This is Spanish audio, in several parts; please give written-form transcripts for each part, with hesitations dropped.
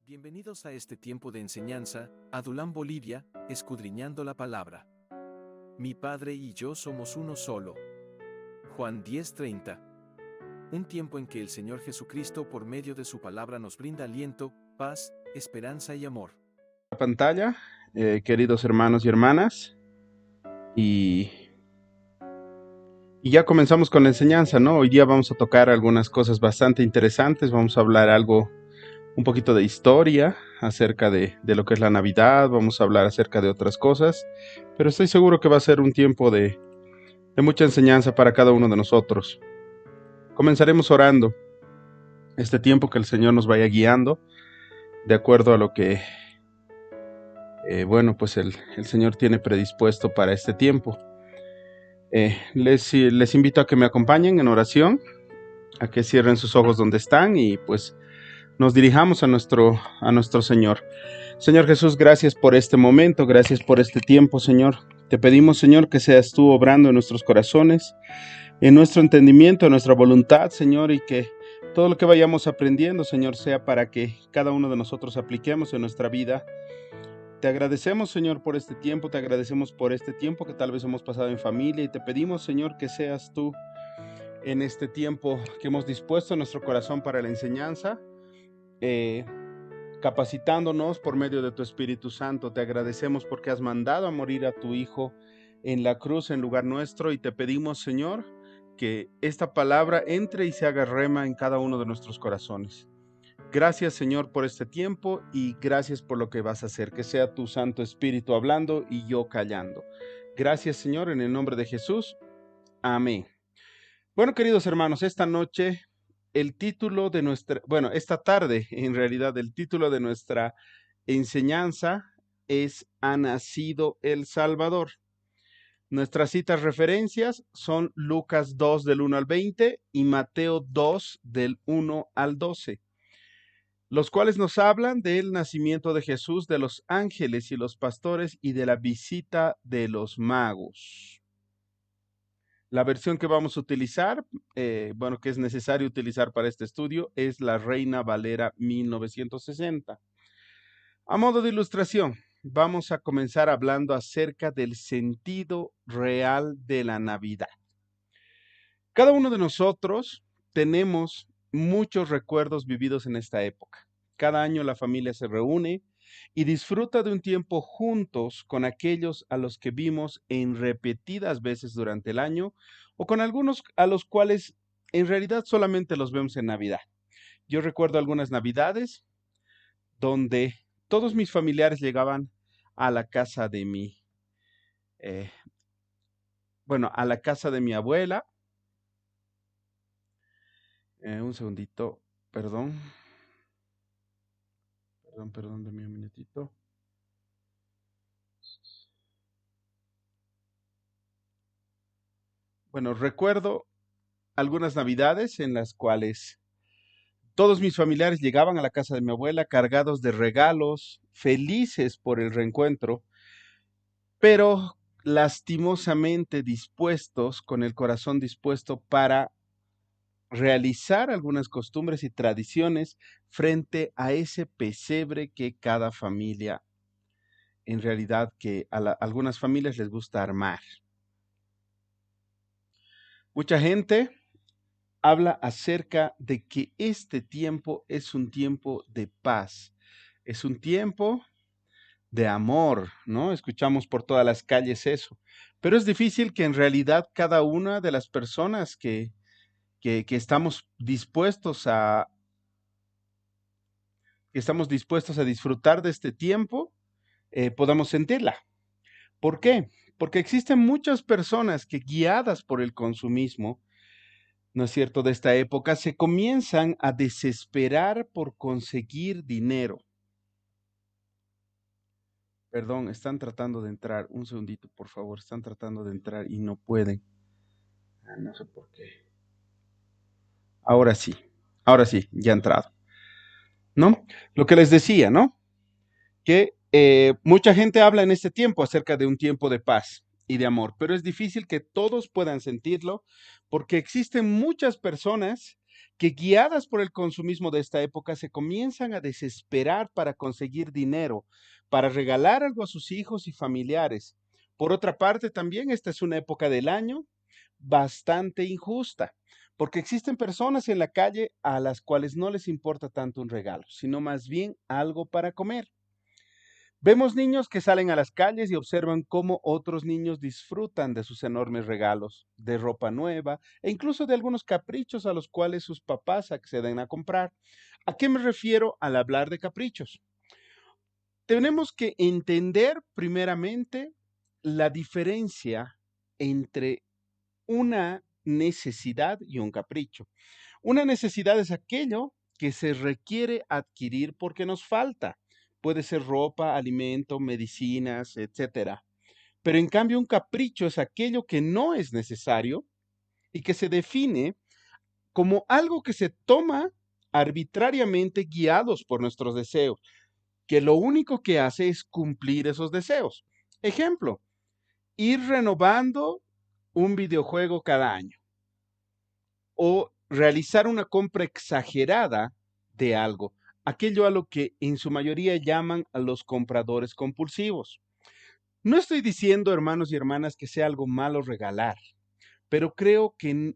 Bienvenidos a este tiempo de enseñanza, Adulam Bolivia, escudriñando la palabra. Mi Padre y yo somos uno solo. Juan 10:30. Un tiempo en que el Señor Jesucristo por medio de su palabra nos brinda aliento, paz, esperanza y amor. La pantalla, queridos hermanos y hermanas, y ya comenzamos con la enseñanza, ¿no? Hoy día vamos a tocar algunas cosas bastante interesantes, vamos a hablar un poquito de historia acerca de lo que es la Navidad, vamos a hablar acerca de otras cosas, pero estoy seguro que va a ser un tiempo de mucha enseñanza para cada uno de nosotros. Comenzaremos orando este tiempo, que el Señor nos vaya guiando de acuerdo a lo que, pues el Señor tiene predispuesto para este tiempo. Les invito a que me acompañen en oración, a que cierren sus ojos donde están y pues nos dirijamos a nuestro Señor. Señor Jesús, gracias por este momento, gracias por este tiempo, Señor. Te pedimos, Señor, que seas tú obrando en nuestros corazones, en nuestro entendimiento, en nuestra voluntad, Señor, y que todo lo que vayamos aprendiendo, Señor, sea para que cada uno de nosotros apliquemos en nuestra vida. Te agradecemos, Señor, por este tiempo, te agradecemos por este tiempo que tal vez hemos pasado en familia, y te pedimos, Señor, que seas tú en este tiempo que hemos dispuesto nuestro corazón para la enseñanza, capacitándonos por medio de tu Espíritu Santo. Te agradecemos porque has mandado a morir a tu Hijo en la cruz en lugar nuestro, y te pedimos, Señor, que esta palabra entre y se haga rema en cada uno de nuestros corazones. Gracias, Señor, por este tiempo y gracias por lo que vas a hacer. Que sea tu Santo Espíritu hablando y yo callando. Gracias, Señor, en el nombre de Jesús. Amén. Bueno, queridos hermanos, esta noche esta tarde, en realidad, el título de nuestra enseñanza es ¿Ha nacido el Salvador? Nuestras citas referencias son Lucas 2 del 1 al 20 y Mateo 2 del 1 al 12. Los cuales nos hablan del nacimiento de Jesús, de los ángeles y los pastores y de la visita de los magos. La versión que vamos a utilizar, que es necesario utilizar para este estudio, es la Reina Valera 1960. A modo de ilustración, vamos a comenzar hablando acerca del sentido real de la Navidad. Cada uno de nosotros tenemos muchos recuerdos vividos en esta época. Cada año la familia se reúne y disfruta de un tiempo juntos con aquellos a los que vimos en repetidas veces durante el año, o con algunos a los cuales en realidad solamente los vemos en Navidad. Yo recuerdo algunas Navidades donde todos mis familiares llegaban a la casa de a la casa de mi abuela. Un segundito, perdón, dame un minutito. Bueno, recuerdo algunas Navidades en las cuales todos mis familiares llegaban a la casa de mi abuela cargados de regalos, felices por el reencuentro, pero lastimosamente dispuestos, con el corazón dispuesto para realizar algunas costumbres y tradiciones frente a ese pesebre que cada familia, en realidad, que a algunas familias les gusta armar. Mucha gente habla acerca de que este tiempo es un tiempo de paz, es un tiempo de amor, ¿no? Escuchamos por todas las calles eso, pero es difícil que en realidad cada una de las personas que estamos dispuestos a disfrutar de este tiempo, podamos sentirla. ¿Por qué? Porque existen muchas personas que, guiadas por el consumismo, ¿no es cierto?, de esta época, se comienzan a desesperar por conseguir dinero. Perdón, están tratando de entrar. Un segundito, por favor. Están tratando de entrar y no pueden. No sé por qué. Ahora sí, ya ha entrado, ¿no? Lo que les decía, ¿no? Que mucha gente habla en este tiempo acerca de un tiempo de paz y de amor, pero es difícil que todos puedan sentirlo porque existen muchas personas que guiadas por el consumismo de esta época se comienzan a desesperar para conseguir dinero, para regalar algo a sus hijos y familiares. Por otra parte, también esta es una época del año bastante injusta, porque existen personas en la calle a las cuales no les importa tanto un regalo, sino más bien algo para comer. Vemos niños que salen a las calles y observan cómo otros niños disfrutan de sus enormes regalos, de ropa nueva e incluso de algunos caprichos a los cuales sus papás acceden a comprar. ¿A qué me refiero al hablar de caprichos? Tenemos que entender primeramente la diferencia entre una necesidad y un capricho. Una necesidad es aquello que se requiere adquirir porque nos falta. Puede ser ropa, alimento, medicinas, etcétera. Pero en cambio un capricho es aquello que no es necesario y que se define como algo que se toma arbitrariamente guiados por nuestros deseos, que lo único que hace es cumplir esos deseos. Ejemplo, ir renovando un videojuego cada año o realizar una compra exagerada de algo, aquello a lo que en su mayoría llaman a los compradores compulsivos. No estoy diciendo, hermanos y hermanas, que sea algo malo regalar, pero creo que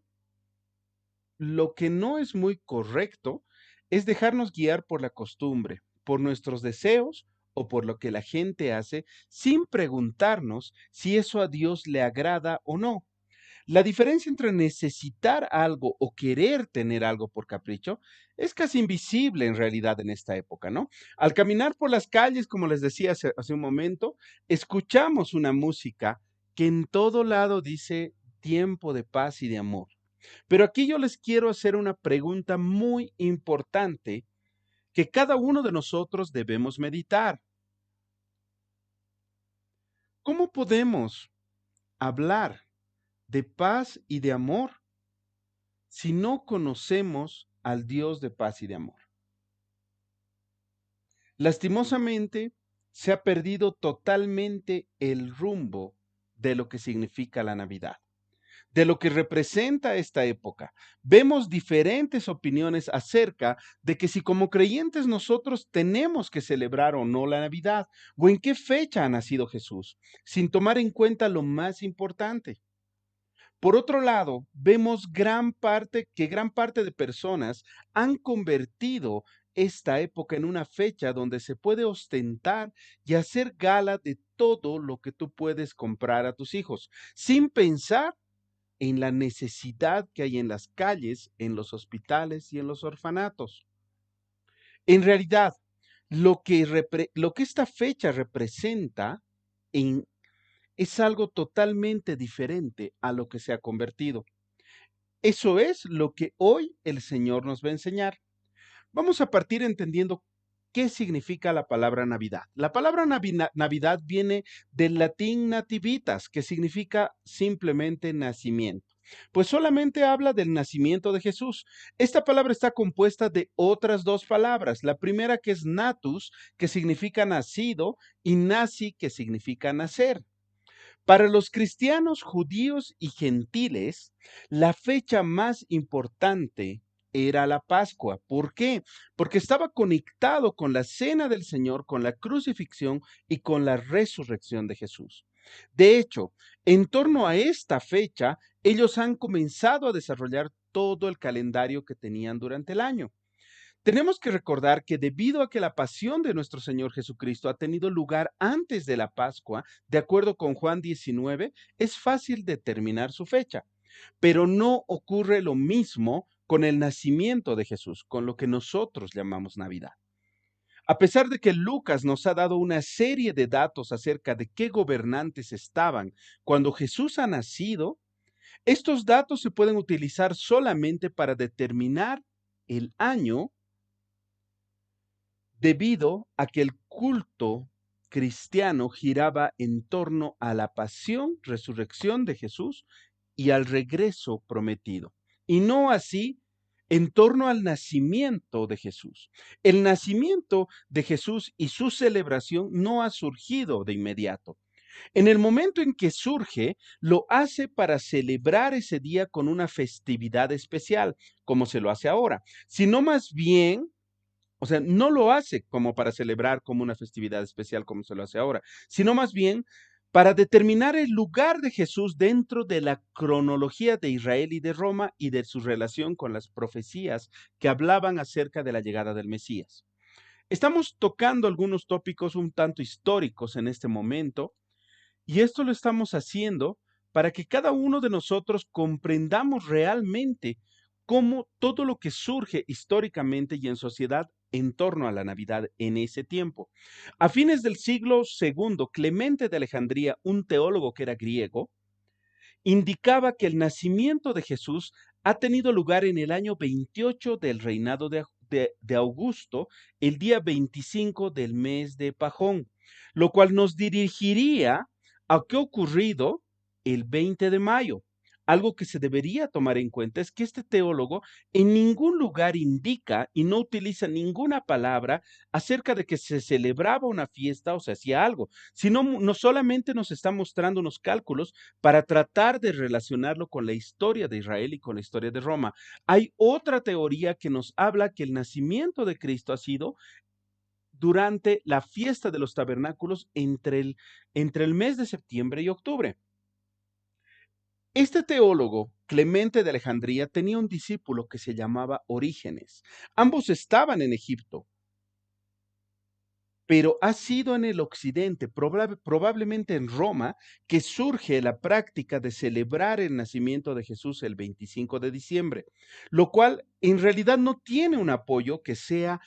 lo que no es muy correcto es dejarnos guiar por la costumbre, por nuestros deseos o por lo que la gente hace sin preguntarnos si eso a Dios le agrada o no. La diferencia entre necesitar algo o querer tener algo por capricho es casi invisible en realidad en esta época, ¿no? Al caminar por las calles, como les decía hace un momento, escuchamos una música que en todo lado dice tiempo de paz y de amor. Pero aquí yo les quiero hacer una pregunta muy importante que cada uno de nosotros debemos meditar. ¿Cómo podemos hablar de paz y de amor si no conocemos al Dios de paz y de amor? Lastimosamente, se ha perdido totalmente el rumbo de lo que significa la Navidad, de lo que representa esta época. Vemos diferentes opiniones acerca de que si como creyentes nosotros tenemos que celebrar o no la Navidad, o en qué fecha ha nacido Jesús, sin tomar en cuenta lo más importante. Por otro lado, vemos que gran parte de personas han convertido esta época en una fecha donde se puede ostentar y hacer gala de todo lo que tú puedes comprar a tus hijos, sin pensar en la necesidad que hay en las calles, en los hospitales y en los orfanatos. En realidad, lo que esta fecha representa en es algo totalmente diferente a lo que se ha convertido. Eso es lo que hoy el Señor nos va a enseñar. Vamos a partir entendiendo qué significa la palabra Navidad. La palabra Navidad viene del latín nativitas, que significa simplemente nacimiento. Pues solamente habla del nacimiento de Jesús. Esta palabra está compuesta de otras dos palabras. La primera que es natus, que significa nacido, y naci, que significa nacer. Para los cristianos, judíos y gentiles, la fecha más importante era la Pascua. ¿Por qué? Porque estaba conectado con la cena del Señor, con la crucifixión y con la resurrección de Jesús. De hecho, en torno a esta fecha, ellos han comenzado a desarrollar todo el calendario que tenían durante el año. Tenemos que recordar que debido a que la pasión de nuestro Señor Jesucristo ha tenido lugar antes de la Pascua, de acuerdo con Juan 19, es fácil determinar su fecha. Pero no ocurre lo mismo con el nacimiento de Jesús, con lo que nosotros llamamos Navidad. A pesar de que Lucas nos ha dado una serie de datos acerca de qué gobernantes estaban cuando Jesús ha nacido, estos datos se pueden utilizar solamente para determinar el año debido a que el culto cristiano giraba en torno a la pasión, resurrección de Jesús y al regreso prometido, y no así en torno al nacimiento de Jesús. El nacimiento de Jesús y su celebración no ha surgido de inmediato. En el momento en que surge, lo hace para celebrar ese día con una festividad especial, como se lo hace ahora, sino más bien, o sea, no lo hace como para celebrar como una festividad especial como se lo hace ahora, sino más bien para determinar el lugar de Jesús dentro de la cronología de Israel y de Roma y de su relación con las profecías que hablaban acerca de la llegada del Mesías. Estamos tocando algunos tópicos un tanto históricos en este momento, y esto lo estamos haciendo para que cada uno de nosotros comprendamos realmente cómo todo lo que surge históricamente y en sociedad en torno a la Navidad en ese tiempo. A fines del siglo segundo, Clemente de Alejandría, un teólogo que era griego, indicaba que el nacimiento de Jesús ha tenido lugar en el año 28 del reinado de Augusto, el día 25 del mes de Pajón, lo cual nos dirigiría a qué ha ocurrido el 20 de mayo. Algo que se debería tomar en cuenta es que este teólogo en ningún lugar indica y no utiliza ninguna palabra acerca de que se celebraba una fiesta o se hacía algo, sino no solamente nos está mostrando unos cálculos para tratar de relacionarlo con la historia de Israel y con la historia de Roma. Hay otra teoría que nos habla que el nacimiento de Cristo ha sido durante la fiesta de los tabernáculos entre el mes de septiembre y octubre. Este teólogo, Clemente de Alejandría, tenía un discípulo que se llamaba Orígenes. Ambos estaban en Egipto, pero ha sido en el occidente, probablemente en Roma, que surge la práctica de celebrar el nacimiento de Jesús el 25 de diciembre, lo cual en realidad no tiene un apoyo que sea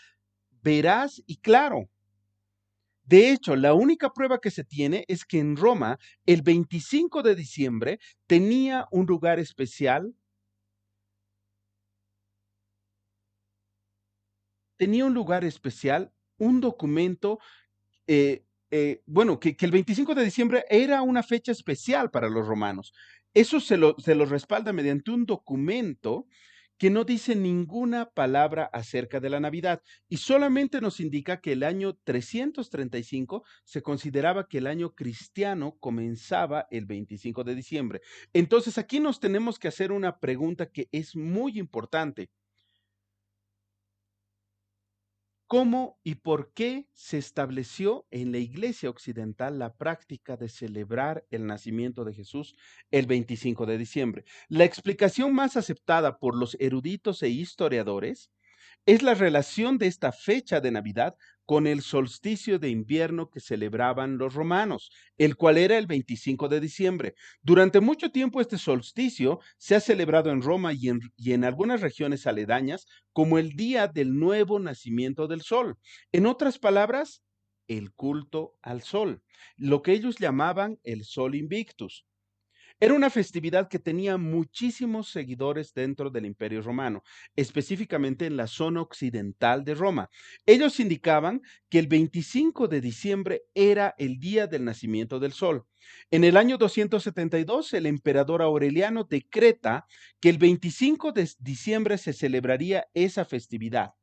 veraz y claro. De hecho, la única prueba que se tiene es que en Roma, el 25 de diciembre, tenía un lugar especial, un documento bueno, que el 25 de diciembre era una fecha especial para los romanos. Eso se lo respalda mediante un documento que no dice ninguna palabra acerca de la Navidad y solamente nos indica que el año 335 se consideraba que el año cristiano comenzaba el 25 de diciembre. Entonces aquí nos tenemos que hacer una pregunta que es muy importante. ¿Cómo y por qué se estableció en la Iglesia Occidental la práctica de celebrar el nacimiento de Jesús el 25 de diciembre? La explicación más aceptada por los eruditos e historiadores es la relación de esta fecha de Navidad con el solsticio de invierno que celebraban los romanos, el cual era el 25 de diciembre. Durante mucho tiempo este solsticio se ha celebrado en Roma y en algunas regiones aledañas como el día del nuevo nacimiento del sol. En otras palabras, el culto al sol, lo que ellos llamaban el sol invictus. Era una festividad que tenía muchísimos seguidores dentro del Imperio Romano, específicamente en la zona occidental de Roma. Ellos indicaban que el 25 de diciembre era el día del nacimiento del sol. En el año 272, el emperador Aureliano decreta que el 25 de diciembre se celebraría esa festividad.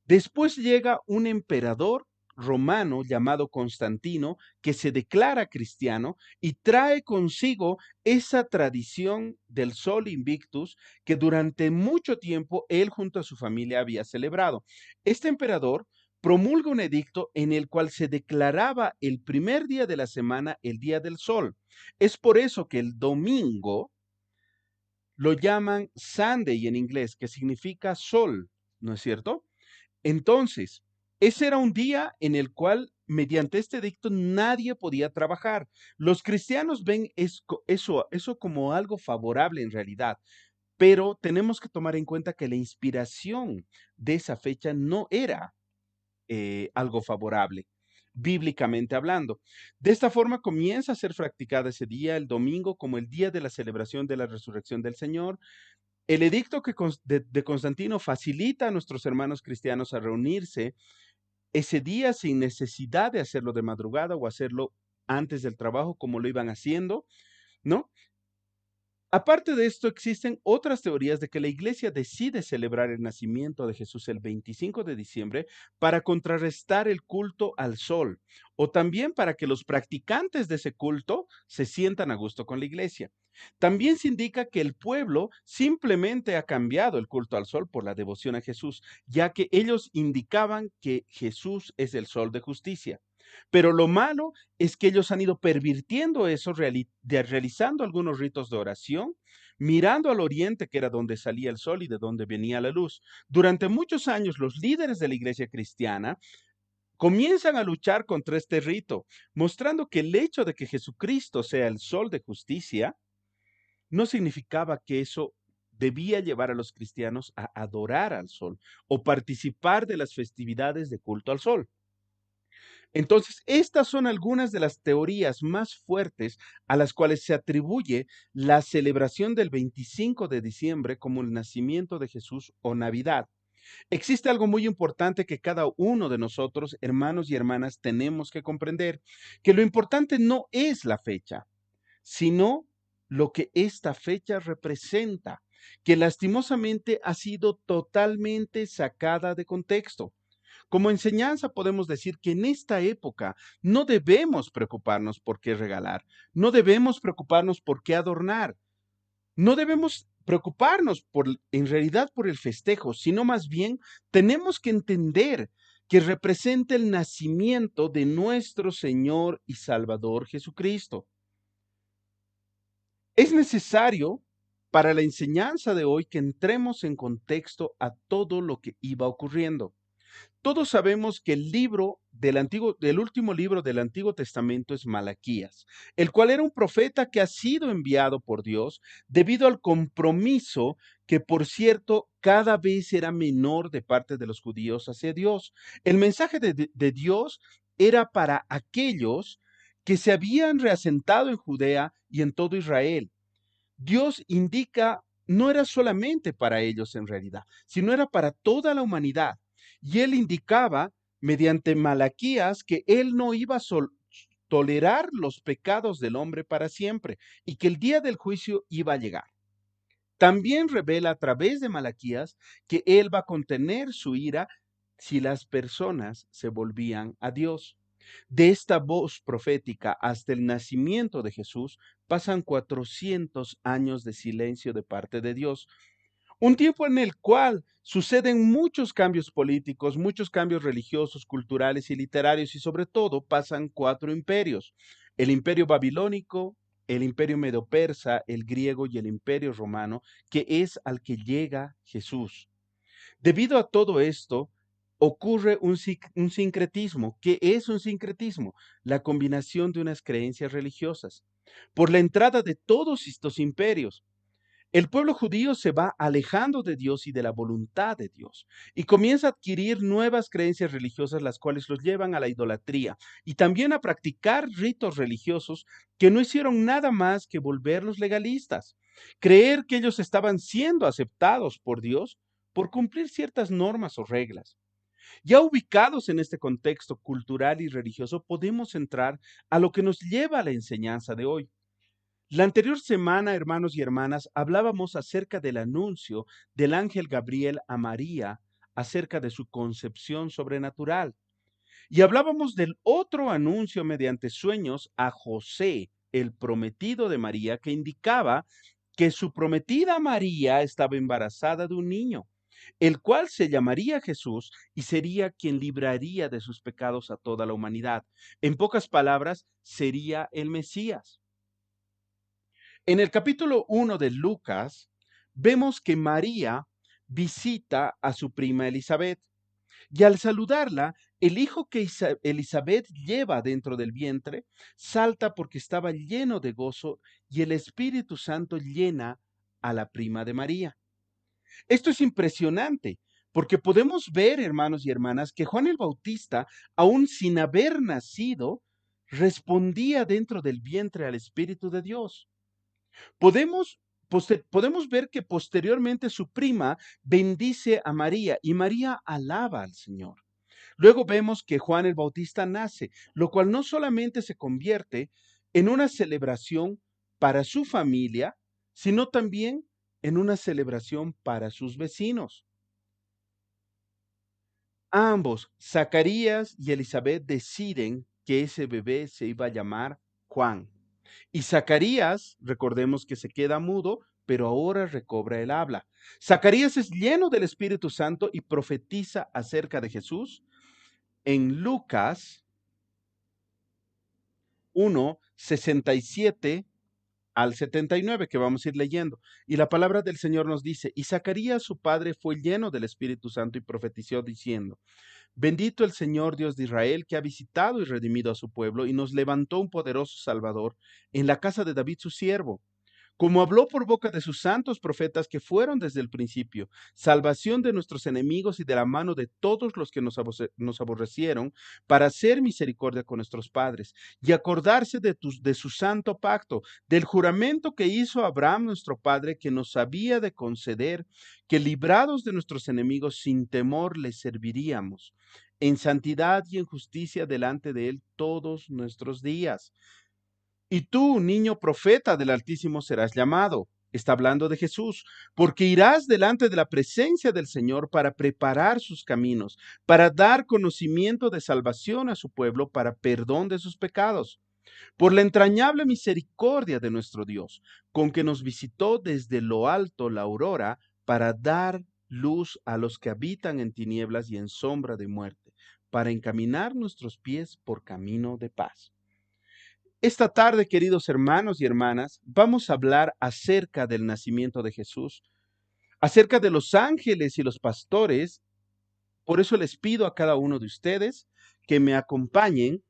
Después llega un emperador romano llamado Constantino, que se declara cristiano y trae consigo esa tradición del Sol Invictus que durante mucho tiempo él junto a su familia había celebrado. Este emperador promulga un edicto en el cual se declaraba el primer día de la semana el día del sol. Es por eso que el domingo lo llaman Sunday en inglés, que significa sol, ¿no es cierto? Entonces, ese era un día en el cual, mediante este edicto, nadie podía trabajar. Los cristianos ven eso como algo favorable en realidad, pero tenemos que tomar en cuenta que la inspiración de esa fecha no era algo favorable, bíblicamente hablando. De esta forma comienza a ser practicada ese día, el domingo, como el día de la celebración de la resurrección del Señor. El edicto de Constantino facilita a nuestros hermanos cristianos a reunirse ese día sin necesidad de hacerlo de madrugada o hacerlo antes del trabajo como lo iban haciendo, ¿no? Aparte de esto, existen otras teorías de que la iglesia decide celebrar el nacimiento de Jesús el 25 de diciembre para contrarrestar el culto al sol o también para que los practicantes de ese culto se sientan a gusto con la iglesia. También se indica que el pueblo simplemente ha cambiado el culto al sol por la devoción a Jesús, ya que ellos indicaban que Jesús es el sol de justicia. Pero lo malo es que ellos han ido pervirtiendo eso, realizando algunos ritos de oración, mirando al oriente, que era donde salía el sol y de donde venía la luz. Durante muchos años, los líderes de la iglesia cristiana comienzan a luchar contra este rito, mostrando que el hecho de que Jesucristo sea el sol de justicia no significaba que eso debía llevar a los cristianos a adorar al sol o participar de las festividades de culto al sol. Entonces, estas son algunas de las teorías más fuertes a las cuales se atribuye la celebración del 25 de diciembre como el nacimiento de Jesús o Navidad. Existe algo muy importante que cada uno de nosotros, hermanos y hermanas, tenemos que comprender, que lo importante no es la fecha, sino lo que esta fecha representa, que lastimosamente ha sido totalmente sacada de contexto. Como enseñanza podemos decir que en esta época no debemos preocuparnos por qué regalar, no debemos preocuparnos por qué adornar, no debemos preocuparnos en realidad por el festejo, sino más bien tenemos que entender que representa el nacimiento de nuestro Señor y Salvador Jesucristo. Es necesario para la enseñanza de hoy que entremos en contexto a todo lo que iba ocurriendo. Todos sabemos que el último libro del Antiguo Testamento es Malaquías, el cual era un profeta que ha sido enviado por Dios debido al compromiso que, por cierto, cada vez era menor de parte de los judíos hacia Dios. El mensaje de Dios era para aquellos que se habían reasentado en Judea y en todo Israel. Dios indica, no era solamente para ellos en realidad, sino era para toda la humanidad. Y él indicaba mediante Malaquías que él no iba a tolerar los pecados del hombre para siempre y que el día del juicio iba a llegar. También revela a través de Malaquías que él va a contener su ira si las personas se volvían a Dios. De esta voz profética hasta el nacimiento de Jesús pasan 400 años de silencio de parte de Dios. Un tiempo en el cual suceden muchos cambios políticos, muchos cambios religiosos, culturales y literarios, y sobre todo pasan 4 imperios: el imperio babilónico, el imperio medo-persa, el griego y el imperio romano, que es al que llega Jesús. Debido a todo esto, ocurre un sincretismo. ¿Qué es un sincretismo? La combinación de unas creencias religiosas. Por la entrada de todos estos imperios, el pueblo judío se va alejando de Dios y de la voluntad de Dios y comienza a adquirir nuevas creencias religiosas, las cuales los llevan a la idolatría y también a practicar ritos religiosos que no hicieron nada más que volverlos legalistas. Creer que ellos estaban siendo aceptados por Dios por cumplir ciertas normas o reglas. Ya ubicados en este contexto cultural y religioso, podemos entrar a lo que nos lleva a la enseñanza de hoy. La anterior semana, hermanos y hermanas, hablábamos acerca del anuncio del ángel Gabriel a María acerca de su concepción sobrenatural. Y hablábamos del otro anuncio mediante sueños a José, el prometido de María, que indicaba que su prometida María estaba embarazada de un niño, el cual se llamaría Jesús y sería quien libraría de sus pecados a toda la humanidad. En pocas palabras, sería el Mesías. En el capítulo 1 de Lucas, vemos que María visita a su prima Elizabeth y al saludarla, el hijo que Elizabeth lleva dentro del vientre salta porque estaba lleno de gozo y el Espíritu Santo llena a la prima de María. Esto es impresionante porque podemos ver, hermanos y hermanas, que Juan el Bautista, aún sin haber nacido, respondía dentro del vientre al Espíritu de Dios. Podemos ver que posteriormente su prima bendice a María y María alaba al Señor. Luego vemos que Juan el Bautista nace, lo cual no solamente se convierte en una celebración para su familia, sino también en una celebración para sus vecinos. Ambos, Zacarías y Elizabeth, deciden que ese bebé se iba a llamar Juan. Y Zacarías, recordemos que se queda mudo, pero ahora recobra el habla. Zacarías es lleno del Espíritu Santo y profetiza acerca de Jesús en Lucas 1:67 al 79, que vamos a ir leyendo. Y la palabra del Señor nos dice, y Zacarías su padre fue lleno del Espíritu Santo y profetizó diciendo, bendito el Señor Dios de Israel, que ha visitado y redimido a su pueblo y nos levantó un poderoso Salvador en la casa de David su siervo, como habló por boca de sus santos profetas que fueron desde el principio, salvación de nuestros enemigos y de la mano de todos los que nos aborrecieron, para hacer misericordia con nuestros padres y acordarse de su santo pacto, del juramento que hizo Abraham nuestro padre, que nos había de conceder que librados de nuestros enemigos sin temor les serviríamos en santidad y en justicia delante de él todos nuestros días. Y tú, niño profeta del Altísimo, serás llamado. Está hablando de Jesús, porque irás delante de la presencia del Señor para preparar sus caminos, para dar conocimiento de salvación a su pueblo, para perdón de sus pecados, por la entrañable misericordia de nuestro Dios, con que nos visitó desde lo alto la aurora, para dar luz a los que habitan en tinieblas y en sombra de muerte, para encaminar nuestros pies por camino de paz. Esta tarde, queridos hermanos y hermanas, vamos a hablar acerca del nacimiento de Jesús, acerca de los ángeles y los pastores. Por eso les pido a cada uno de ustedes que me acompañen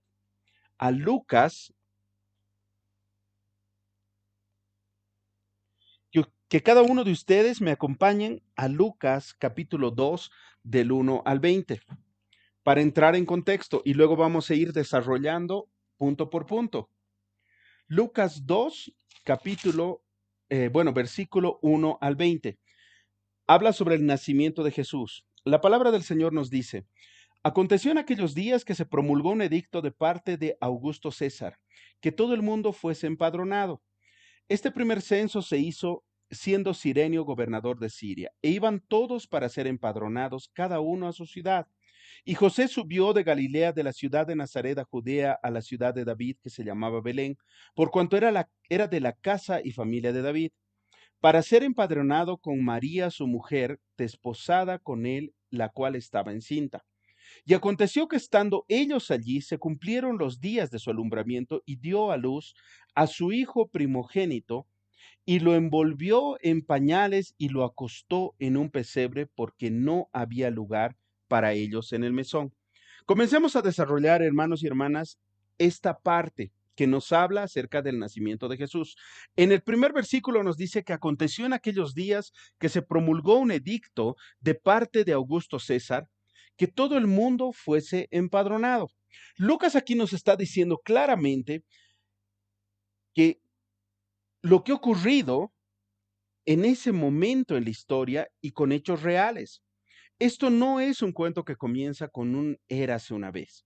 a Lucas, que cada uno de ustedes me acompañen a Lucas capítulo 2 del 1 al 20 para entrar en contexto y luego vamos a ir desarrollando punto por punto. Lucas 2, versículo 1 al 20. Habla sobre el nacimiento de Jesús. La palabra del Señor nos dice, aconteció en aquellos días que se promulgó un edicto de parte de Augusto César, que todo el mundo fuese empadronado. Este primer censo se hizo siendo Cirenio gobernador de Siria, e iban todos para ser empadronados, cada uno a su ciudad. Y José subió de Galilea, de la ciudad de Nazaret a Judea, a la ciudad de David, que se llamaba Belén, por cuanto era de la casa y familia de David, para ser empadronado con María, su mujer, desposada con él, la cual estaba encinta. Y aconteció que estando ellos allí, se cumplieron los días de su alumbramiento y dio a luz a su hijo primogénito, y lo envolvió en pañales y lo acostó en un pesebre porque no había lugar para ellos en el mesón. Comencemos a desarrollar, hermanos y hermanas, esta parte que nos habla acerca del nacimiento de Jesús. En el primer versículo nos dice que aconteció en aquellos días que se promulgó un edicto de parte de Augusto César, que todo el mundo fuese empadronado. Lucas aquí nos está diciendo claramente que lo que ha ocurrido en ese momento en la historia y con hechos reales. Esto no es un cuento que comienza con un érase una vez.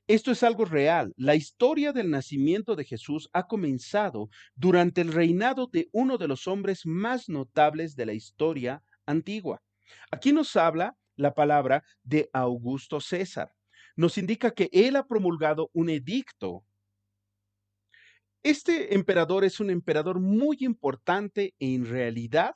Esto es algo real. La historia del nacimiento de Jesús ha comenzado durante el reinado de uno de los hombres más notables de la historia antigua. Aquí nos habla la palabra de Augusto César. Nos indica que él ha promulgado un edicto. Este emperador es un emperador muy importante en realidad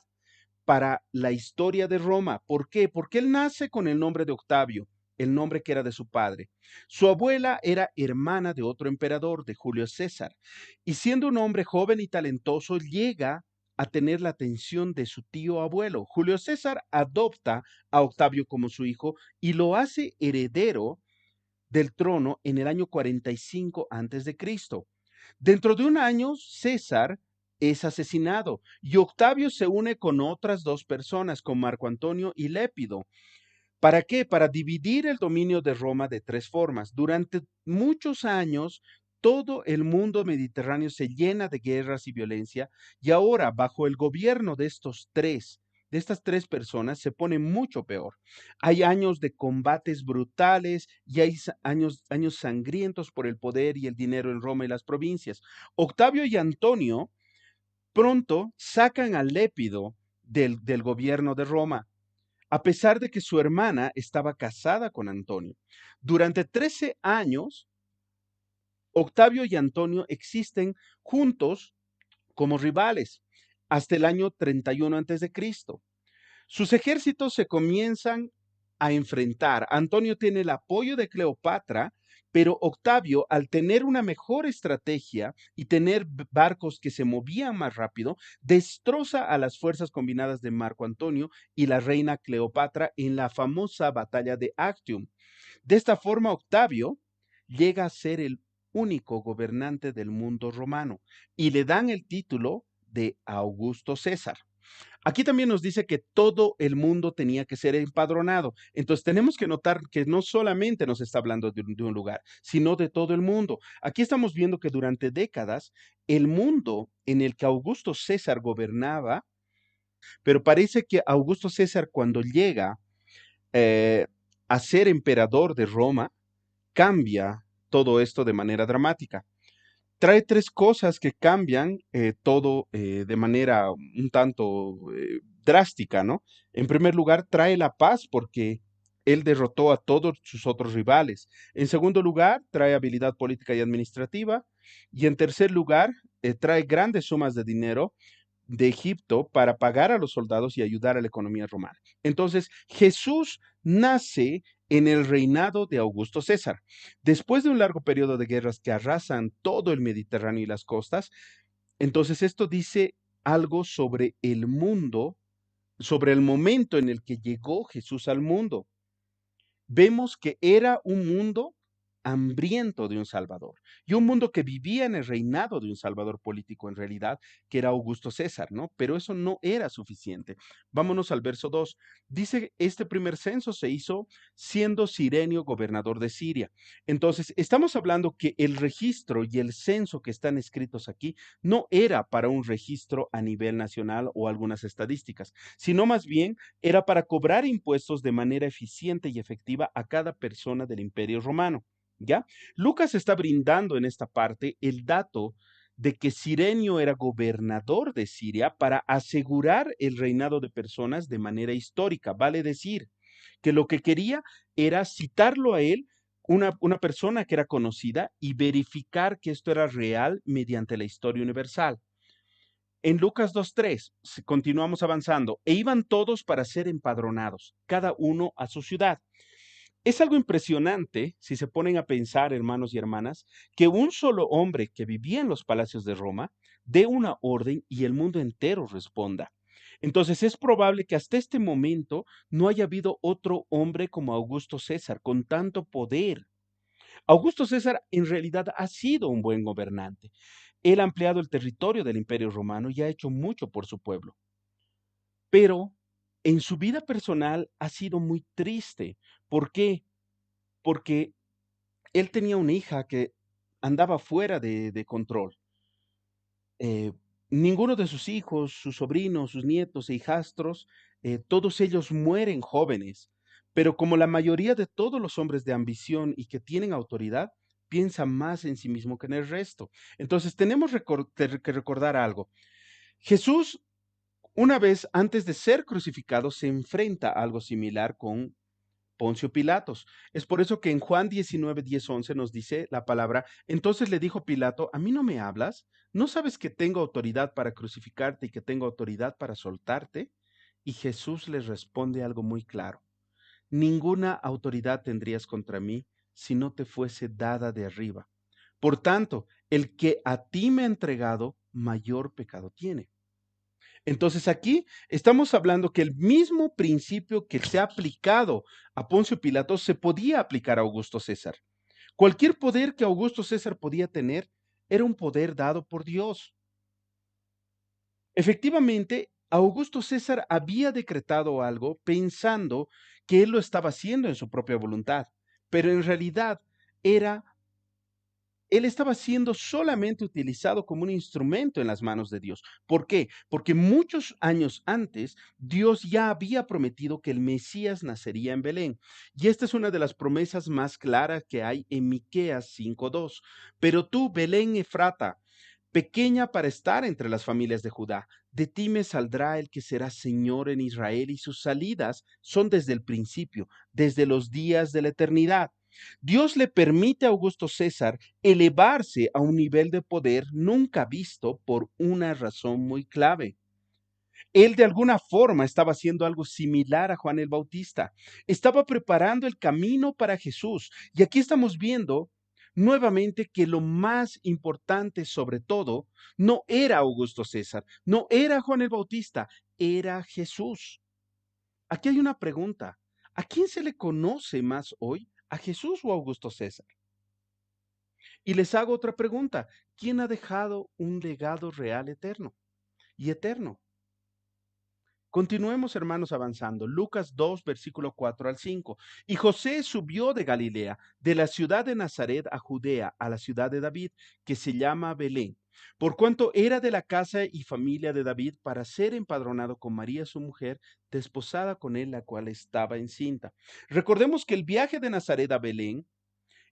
para la historia de Roma. ¿Por qué? Porque él nace con el nombre de Octavio, el nombre que era de su padre. Su abuela era hermana de otro emperador, de Julio César, y siendo un hombre joven y talentoso, llega a tener la atención de su tío abuelo. Julio César adopta a Octavio como su hijo y lo hace heredero del trono en el año 45 antes de Cristo. Dentro de un año, César es asesinado y Octavio se une con otras dos personas, con Marco Antonio y Lépido. ¿Para qué? Para dividir el dominio de Roma de tres formas. Durante muchos años, todo el mundo mediterráneo se llena de guerras y violencia, y ahora, bajo el gobierno de estas tres personas, se pone mucho peor. Hay años de combates brutales y hay años sangrientos por el poder y el dinero en Roma y las provincias. Octavio y Antonio Pronto sacan a Lépido del gobierno de Roma, a pesar de que su hermana estaba casada con Antonio. Durante 13 años, Octavio y Antonio existen juntos como rivales hasta el año 31 antes de Cristo. Sus ejércitos se comienzan a enfrentar. Antonio tiene el apoyo de Cleopatra, pero Octavio, al tener una mejor estrategia y tener barcos que se movían más rápido, destroza a las fuerzas combinadas de Marco Antonio y la reina Cleopatra en la famosa batalla de Actium. De esta forma, Octavio llega a ser el único gobernante del mundo romano y le dan el título de Augusto César. Aquí también nos dice que todo el mundo tenía que ser empadronado. Entonces tenemos que notar que no solamente nos está hablando de un lugar, sino de todo el mundo. Aquí estamos viendo que durante décadas el mundo en el que Augusto César gobernaba, pero parece que Augusto César cuando llega eh, a ser emperador de Roma, cambia todo esto de manera dramática. Trae tres cosas que cambian todo de manera un tanto drástica, ¿no? En primer lugar, trae la paz porque él derrotó a todos sus otros rivales. En segundo lugar, trae habilidad política y administrativa. Y en tercer lugar, trae grandes sumas de dinero de Egipto para pagar a los soldados y ayudar a la economía romana. Entonces, Jesús nace en el reinado de Augusto César. Después de un largo periodo de guerras que arrasan todo el Mediterráneo y las costas, entonces esto dice algo sobre el mundo, sobre el momento en el que llegó Jesús al mundo. Vemos que era un mundo hambriento de un Salvador y un mundo que vivía en el reinado de un Salvador político en realidad, que era Augusto César, ¿no? Pero eso no era suficiente. Vámonos al verso 2. Dice, este primer censo se hizo siendo Cirenio gobernador de Siria. Entonces, estamos hablando que el registro y el censo que están escritos aquí no era para un registro a nivel nacional o algunas estadísticas, sino más bien era para cobrar impuestos de manera eficiente y efectiva a cada persona del Imperio Romano. ¿Ya? Lucas está brindando en esta parte el dato de que Cirenio era gobernador de Siria para asegurar el reinado de personas de manera histórica. Vale decir que lo que quería era citarlo a él, una persona que era conocida, y verificar que esto era real mediante la historia universal. En Lucas 2:3, continuamos avanzando, e iban todos para ser empadronados, cada uno a su ciudad. Es algo impresionante, si se ponen a pensar, hermanos y hermanas, que un solo hombre que vivía en los palacios de Roma dé una orden y el mundo entero responda. Entonces es probable que hasta este momento no haya habido otro hombre como Augusto César con tanto poder. Augusto César en realidad ha sido un buen gobernante. Él ha ampliado el territorio del Imperio Romano y ha hecho mucho por su pueblo. Pero en su vida personal ha sido muy triste. ¿Por qué? Porque él tenía una hija que andaba fuera de control. Eh, Ninguno de sus hijos, sus sobrinos, sus nietos e hijastros, todos ellos mueren jóvenes. Pero como la mayoría de todos los hombres de ambición y que tienen autoridad, piensa más en sí mismo que en el resto. Entonces tenemos que recordar algo. Jesús, una vez antes de ser crucificado, se enfrenta a algo similar con Poncio Pilatos. Es por eso que en Juan 19, 10, 11 nos dice la palabra, entonces le dijo Pilato, ¿a mí no me hablas? ¿No sabes que tengo autoridad para crucificarte y que tengo autoridad para soltarte? Y Jesús les responde algo muy claro, ninguna autoridad tendrías contra mí si no te fuese dada de arriba. Por tanto, el que a ti me ha entregado, mayor pecado tiene. Entonces aquí estamos hablando que el mismo principio que se ha aplicado a Poncio Pilato se podía aplicar a Augusto César. Cualquier poder que Augusto César podía tener era un poder dado por Dios. Efectivamente, Augusto César había decretado algo pensando que él lo estaba haciendo en su propia voluntad, pero en realidad era él estaba siendo solamente utilizado como un instrumento en las manos de Dios. ¿Por qué? Porque muchos años antes Dios ya había prometido que el Mesías nacería en Belén. Y esta es una de las promesas más claras que hay en Miqueas 5:2. Pero tú, Belén Efrata, pequeña para estar entre las familias de Judá. De ti me saldrá el que será Señor en Israel, y sus salidas son desde el principio, desde los días de la eternidad. Dios le permite a Augusto César elevarse a un nivel de poder nunca visto por una razón muy clave. Él de alguna forma estaba haciendo algo similar a Juan el Bautista. Estaba preparando el camino para Jesús. Y aquí estamos viendo nuevamente que lo más importante sobre todo no era Augusto César, no era Juan el Bautista, era Jesús. Aquí hay una pregunta. ¿A quién se le conoce más hoy? ¿A Jesús o a Augusto César? Y les hago otra pregunta. ¿Quién ha dejado un legado real eterno y eterno? Continuemos, hermanos, avanzando. Lucas 2, versículo 4 al 5. Y José subió de Galilea, de la ciudad de Nazaret a Judea, a la ciudad de David, que se llama Belén, por cuanto era de la casa y familia de David, para ser empadronado con María su mujer, desposada con él, la cual estaba encinta. Recordemos que el viaje de Nazaret a Belén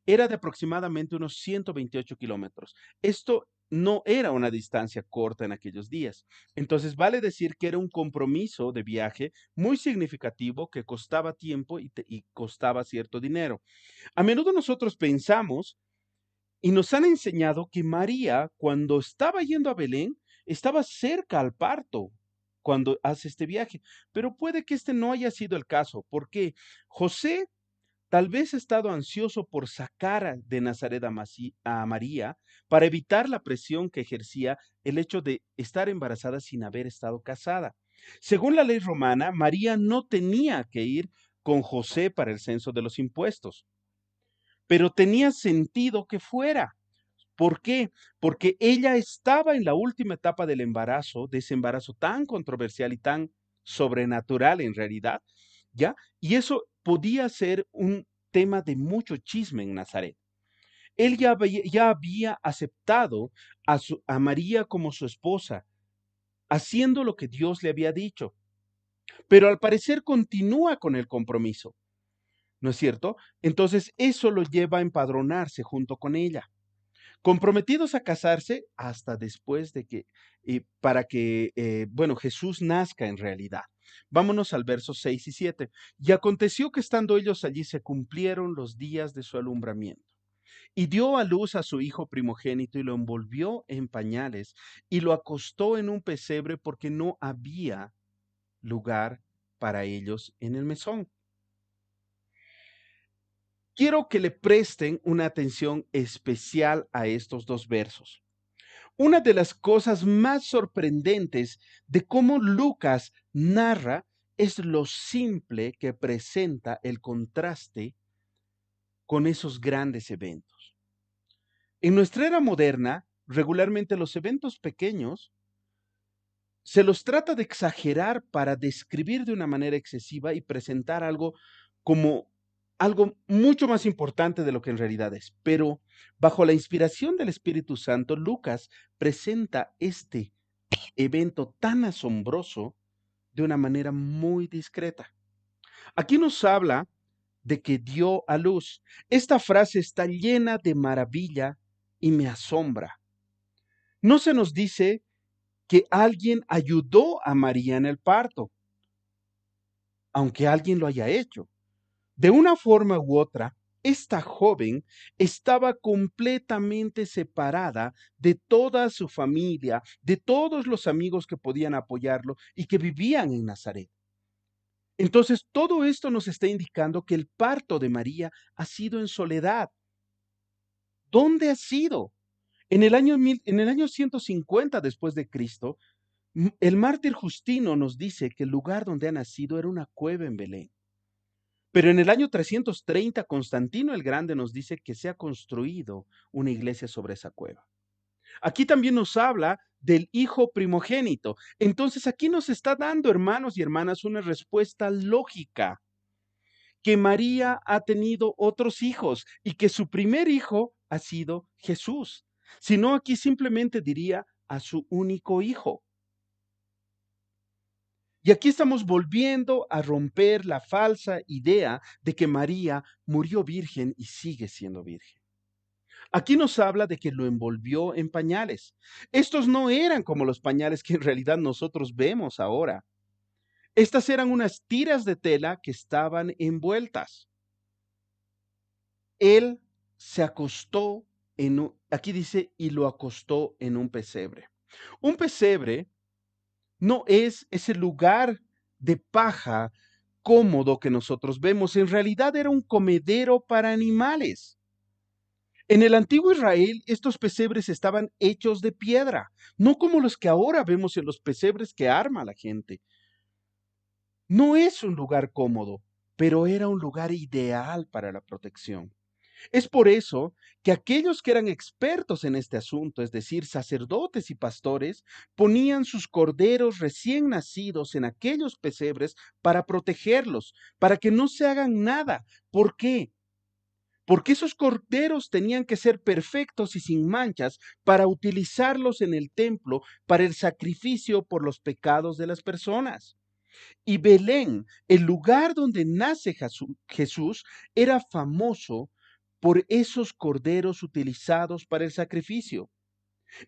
era de aproximadamente unos 128 kilómetros. Esto no era una distancia corta en aquellos días. Entonces, vale decir que era un compromiso de viaje muy significativo que costaba tiempo y costaba cierto dinero. A menudo nosotros pensamos y nos han enseñado que María, cuando estaba yendo a Belén, estaba cerca al parto cuando hace este viaje. Pero puede que este no haya sido el caso, porque José tal vez ha estado ansioso por sacar de Nazaret a María para evitar la presión que ejercía el hecho de estar embarazada sin haber estado casada. Según la ley romana, María no tenía que ir con José para el censo de los impuestos, pero tenía sentido que fuera. ¿Por qué? Porque ella estaba en la última etapa del embarazo, de ese embarazo tan controversial y tan sobrenatural en realidad, ¿ya? Y eso podía ser un tema de mucho chisme en Nazaret. Él ya había aceptado a María como su esposa, haciendo lo que Dios le había dicho, pero al parecer continúa con el compromiso, ¿no es cierto? Entonces eso lo lleva a empadronarse junto con ella, comprometidos a casarse hasta después de que, para que, bueno, Jesús nazca en realidad. Vámonos al verso 6 y 7. Y aconteció que estando ellos allí se cumplieron los días de su alumbramiento. Y dio a luz a su hijo primogénito y lo envolvió en pañales y lo acostó en un pesebre porque no había lugar para ellos en el mesón. Quiero que le presten una atención especial a estos dos versos. Una de las cosas más sorprendentes de cómo Lucas narra es lo simple que presenta el contraste con esos grandes eventos. En nuestra era moderna, regularmente los eventos pequeños se los trata de exagerar para describir de una manera excesiva y presentar algo como algo mucho más importante de lo que en realidad es. Pero bajo la inspiración del Espíritu Santo, Lucas presenta este evento tan asombroso de una manera muy discreta. Aquí nos habla de que dio a luz. Esta frase está llena de maravilla y me asombra. No se nos dice que alguien ayudó a María en el parto, aunque alguien lo haya hecho. De una forma u otra, esta joven estaba completamente separada de toda su familia, de todos los amigos que podían apoyarlo y que vivían en Nazaret. Entonces, todo esto nos está indicando que el parto de María ha sido en soledad. ¿Dónde ha sido? En el año 150 después de Cristo, el mártir Justino nos dice que el lugar donde ha nacido era una cueva en Belén. Pero en el año 330, Constantino el Grande nos dice que se ha construido una iglesia sobre esa cueva. Aquí también nos habla del hijo primogénito. Entonces aquí nos está dando, hermanos y hermanas, una respuesta lógica, que María ha tenido otros hijos y que su primer hijo ha sido Jesús. Si no, aquí simplemente diría a su único hijo. Y aquí estamos volviendo a romper la falsa idea de que María murió virgen y sigue siendo virgen. Aquí nos habla de que lo envolvió en pañales. Estos no eran como los pañales que en realidad nosotros vemos ahora. Estas eran unas tiras de tela que estaban envueltas. Él se acostó aquí dice, y lo acostó en un pesebre. Un pesebre no es ese lugar de paja cómodo que nosotros vemos. En realidad era un comedero para animales. En el antiguo Israel, estos pesebres estaban hechos de piedra, no como los que ahora vemos en los pesebres que arma la gente. No es un lugar cómodo, pero era un lugar ideal para la protección. Es por eso que aquellos que eran expertos en este asunto, es decir, sacerdotes y pastores, ponían sus corderos recién nacidos en aquellos pesebres para protegerlos, para que no se hagan nada. ¿Por qué? Porque esos corderos tenían que ser perfectos y sin manchas para utilizarlos en el templo para el sacrificio por los pecados de las personas. Y Belén, el lugar donde nace Jesús, era famoso por esos corderos utilizados para el sacrificio.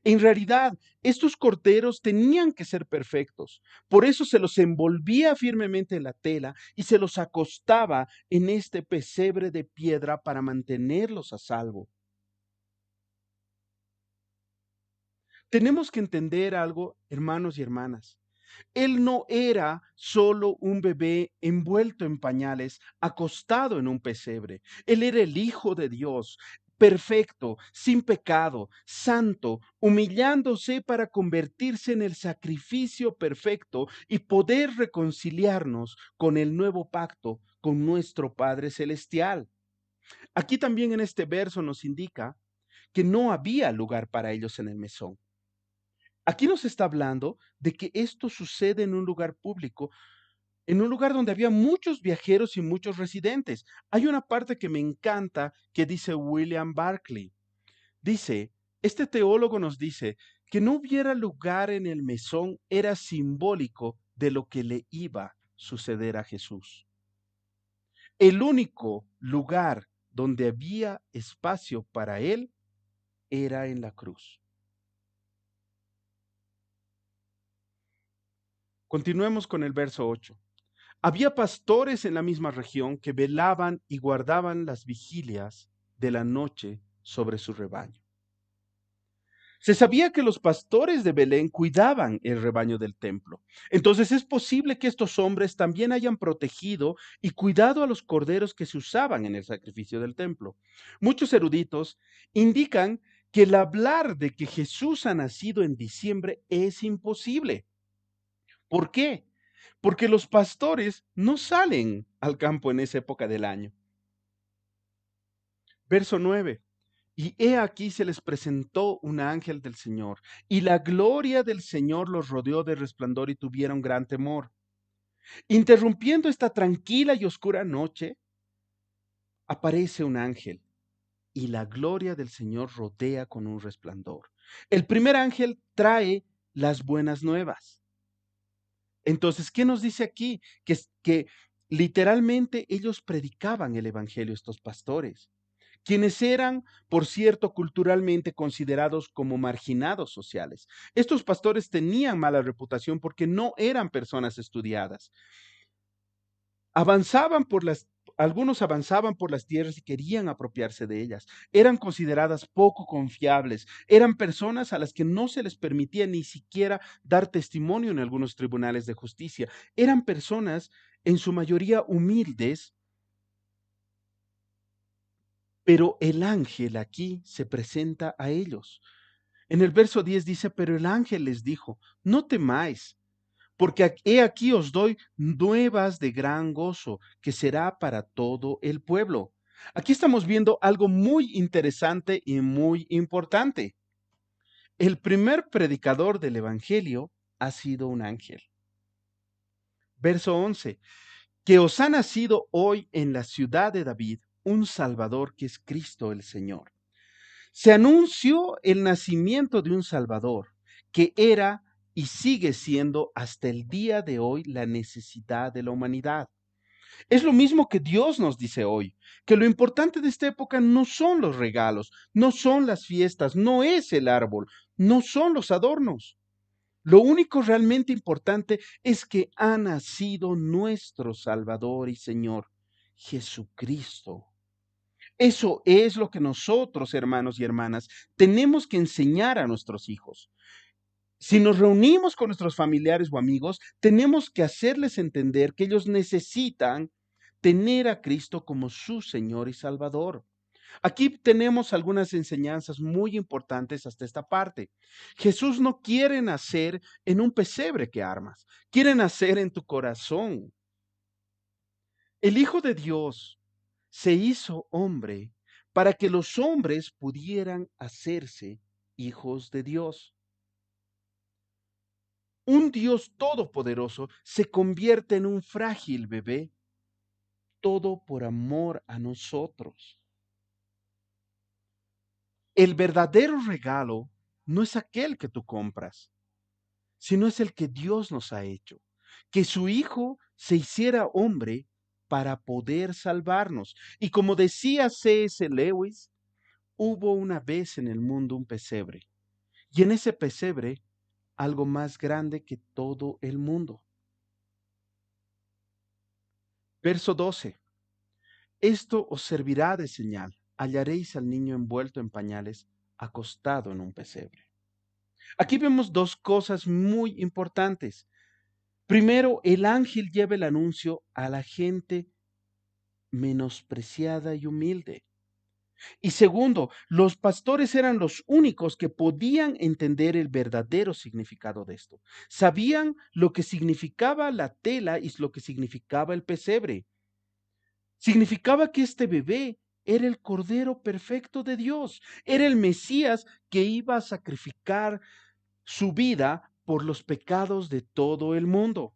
En realidad, estos corderos tenían que ser perfectos. Por eso se los envolvía firmemente en la tela y se los acostaba en este pesebre de piedra para mantenerlos a salvo. Tenemos que entender algo, hermanos y hermanas. Él no era solo un bebé envuelto en pañales, acostado en un pesebre. Él era el Hijo de Dios, perfecto, sin pecado, santo, humillándose para convertirse en el sacrificio perfecto y poder reconciliarnos con el nuevo pacto, con nuestro Padre Celestial. Aquí también en este verso nos indica que no había lugar para ellos en el mesón. Aquí nos está hablando de que esto sucede en un lugar público, en un lugar donde había muchos viajeros y muchos residentes. Hay una parte que me encanta que dice William Barclay. Dice, este teólogo nos dice que no hubiera lugar en el mesón era simbólico de lo que le iba a suceder a Jesús. El único lugar donde había espacio para él era en la cruz. Continuemos con el verso 8. Había pastores en la misma región que velaban y guardaban las vigilias de la noche sobre su rebaño. Se sabía que los pastores de Belén cuidaban el rebaño del templo. Entonces es posible que estos hombres también hayan protegido y cuidado a los corderos que se usaban en el sacrificio del templo. Muchos eruditos indican que el hablar de que Jesús ha nacido en diciembre es imposible. ¿Por qué? Porque los pastores no salen al campo en esa época del año. Verso 9. Y he aquí se les presentó un ángel del Señor, y la gloria del Señor los rodeó de resplandor y tuvieron gran temor. Interrumpiendo esta tranquila y oscura noche, aparece un ángel, y la gloria del Señor rodea con un resplandor. El primer ángel trae las buenas nuevas. Entonces, ¿qué nos dice aquí? Que literalmente ellos predicaban el evangelio, estos pastores, quienes eran, por cierto, culturalmente considerados como marginados sociales. Estos pastores tenían mala reputación porque no eran personas estudiadas. Algunos avanzaban por las tierras y querían apropiarse de ellas. Eran consideradas poco confiables. Eran personas a las que no se les permitía ni siquiera dar testimonio en algunos tribunales de justicia. Eran personas en su mayoría humildes, pero el ángel aquí se presenta a ellos. En el verso 10 dice, pero el ángel les dijo, no temáis, porque he aquí os doy nuevas de gran gozo, que será para todo el pueblo. Aquí estamos viendo algo muy interesante y muy importante. El primer predicador del Evangelio ha sido un ángel. Verso 11, que os ha nacido hoy en la ciudad de David un Salvador que es Cristo el Señor. Se anunció el nacimiento de un Salvador que era y sigue siendo hasta el día de hoy la necesidad de la humanidad. Es lo mismo que Dios nos dice hoy, que lo importante de esta época no son los regalos, no son las fiestas, no es el árbol, no son los adornos. Lo único realmente importante es que ha nacido nuestro Salvador y Señor, Jesucristo. Eso es lo que nosotros, hermanos y hermanas, tenemos que enseñar a nuestros hijos. Si nos reunimos con nuestros familiares o amigos, tenemos que hacerles entender que ellos necesitan tener a Cristo como su Señor y Salvador. Aquí tenemos algunas enseñanzas muy importantes hasta esta parte. Jesús no quiere nacer en un pesebre que armas, quiere nacer en tu corazón. El Hijo de Dios se hizo hombre para que los hombres pudieran hacerse hijos de Dios. Un Dios todopoderoso se convierte en un frágil bebé, todo por amor a nosotros. El verdadero regalo no es aquel que tú compras, sino es el que Dios nos ha hecho, que su Hijo se hiciera hombre para poder salvarnos. Y como decía C.S. Lewis, hubo una vez en el mundo un pesebre, y en ese pesebre algo más grande que todo el mundo. Verso 12. Esto os servirá de señal. Hallaréis al niño envuelto en pañales, acostado en un pesebre. Aquí vemos dos cosas muy importantes. Primero, el ángel lleva el anuncio a la gente menospreciada y humilde. Y segundo, los pastores eran los únicos que podían entender el verdadero significado de esto. Sabían lo que significaba la tela y lo que significaba el pesebre. Significaba que este bebé era el Cordero perfecto de Dios, era el Mesías que iba a sacrificar su vida por los pecados de todo el mundo.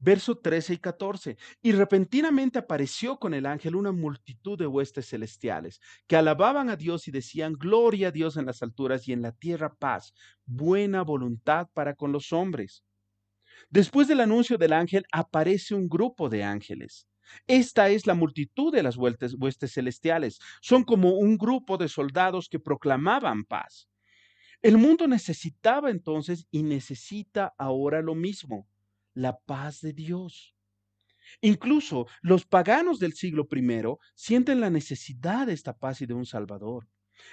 Verso 13 y 14. Y repentinamente apareció con el ángel una multitud de huestes celestiales que alababan a Dios y decían: Gloria a Dios en las alturas y en la tierra paz, buena voluntad para con los hombres. Después del anuncio del ángel aparece un grupo de ángeles. Esta es la multitud de las huestes celestiales. Son como un grupo de soldados que proclamaban paz. El mundo necesitaba entonces y necesita ahora lo mismo, la paz de Dios. Incluso los paganos del siglo I sienten la necesidad de esta paz y de un Salvador.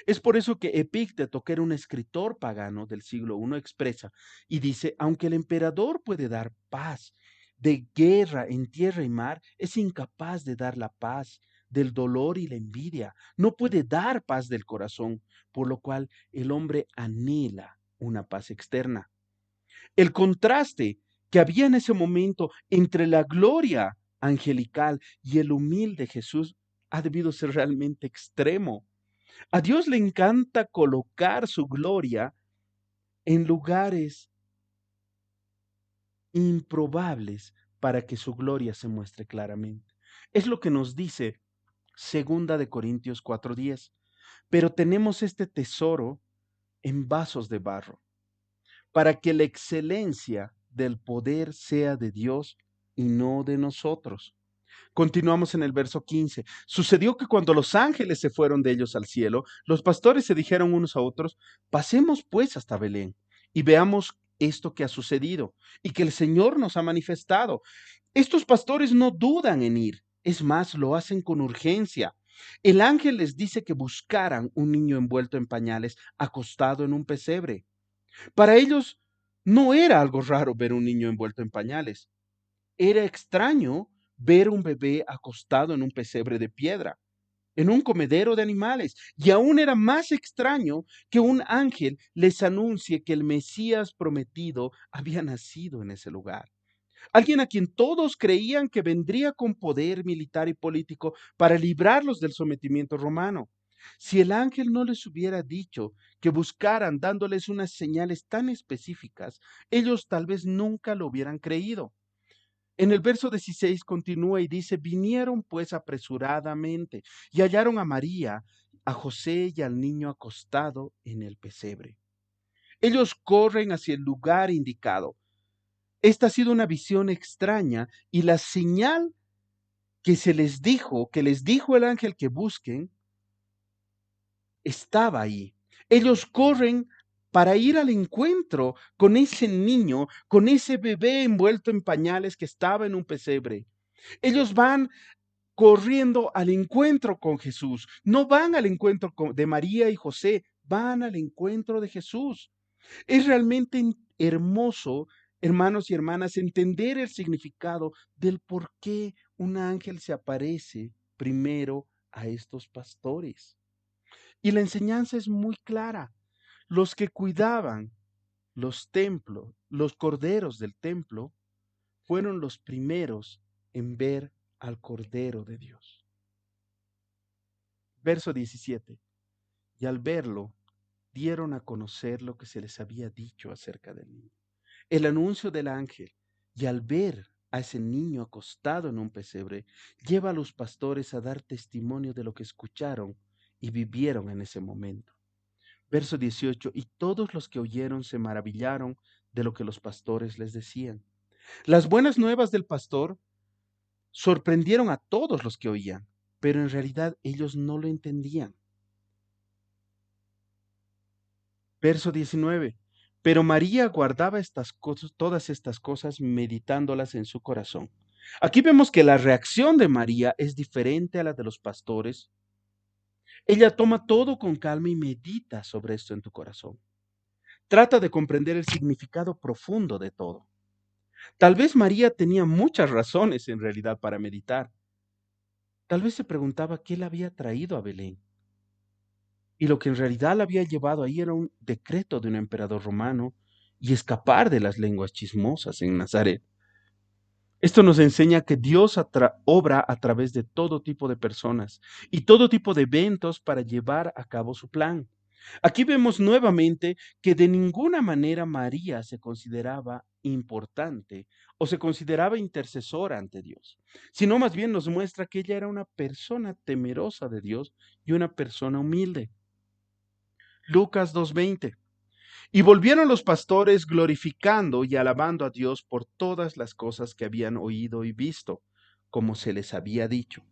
Es por eso que Epícteto, que era un escritor pagano del siglo I, expresa y dice: aunque el emperador puede dar paz de guerra en tierra y mar, es incapaz de dar la paz del dolor y la envidia. No puede dar paz del corazón, por lo cual el hombre anhela una paz externa. El contraste que había en ese momento entre la gloria angelical y el humilde Jesús ha debido ser realmente extremo. A Dios le encanta colocar su gloria en lugares improbables para que su gloria se muestre claramente. Es lo que nos dice Segunda de Corintios 4:10. Pero tenemos este tesoro en vasos de barro, para que la excelencia del poder sea de Dios y no de nosotros. Continuamos en el verso 15. Sucedió que cuando los ángeles se fueron de ellos al cielo, los pastores se dijeron unos a otros: pasemos pues hasta Belén y veamos esto que ha sucedido y que el Señor nos ha manifestado. Estos pastores no dudan en ir, es más, lo hacen con urgencia. El ángel les dice que buscaran un niño envuelto en pañales, acostado en un pesebre. Para ellos no era algo raro ver un niño envuelto en pañales. Era extraño ver un bebé acostado en un pesebre de piedra, en un comedero de animales. Y aún era más extraño que un ángel les anuncie que el Mesías prometido había nacido en ese lugar. Alguien a quien todos creían que vendría con poder militar y político para librarlos del sometimiento romano. Si el ángel no les hubiera dicho que buscaran dándoles unas señales tan específicas, ellos tal vez nunca lo hubieran creído. En el verso 16 continúa y dice: vinieron pues apresuradamente y hallaron a María, a José y al niño acostado en el pesebre. Ellos corren hacia el lugar indicado. Esta ha sido una visión extraña y la señal que les dijo el ángel que busquen, estaba ahí. Ellos corren para ir al encuentro con ese niño, con ese bebé envuelto en pañales que estaba en un pesebre. Ellos van corriendo al encuentro con Jesús. No van al encuentro de María y José, van al encuentro de Jesús. Es realmente hermoso, hermanos y hermanas, entender el significado del por qué un ángel se aparece primero a estos pastores. Y la enseñanza es muy clara. Los que cuidaban los templos, los corderos del templo, fueron los primeros en ver al Cordero de Dios. Verso 17. Y al verlo, dieron a conocer lo que se les había dicho acerca del niño. El anuncio del ángel, y al ver a ese niño acostado en un pesebre, lleva a los pastores a dar testimonio de lo que escucharon y vivieron en ese momento. Verso 18, y todos los que oyeron se maravillaron de lo que los pastores les decían. Las buenas nuevas del pastor sorprendieron a todos los que oían, pero en realidad ellos no lo entendían. Verso 19, pero María guardaba estas cosas, todas estas cosas, meditándolas en su corazón. Aquí vemos que la reacción de María es diferente a la de los pastores. Ella toma todo con calma y medita sobre esto en tu corazón. Trata de comprender el significado profundo de todo. Tal vez María tenía muchas razones en realidad para meditar. Tal vez se preguntaba qué la había traído a Belén. Y lo que en realidad la había llevado ahí era un decreto de un emperador romano y escapar de las lenguas chismosas en Nazaret. Esto nos enseña que Dios obra a través de todo tipo de personas y todo tipo de eventos para llevar a cabo su plan. Aquí vemos nuevamente que de ninguna manera María se consideraba importante o se consideraba intercesora ante Dios, sino más bien nos muestra que ella era una persona temerosa de Dios y una persona humilde. Lucas 2:20. Y volvieron los pastores glorificando y alabando a Dios por todas las cosas que habían oído y visto, como se les había dicho.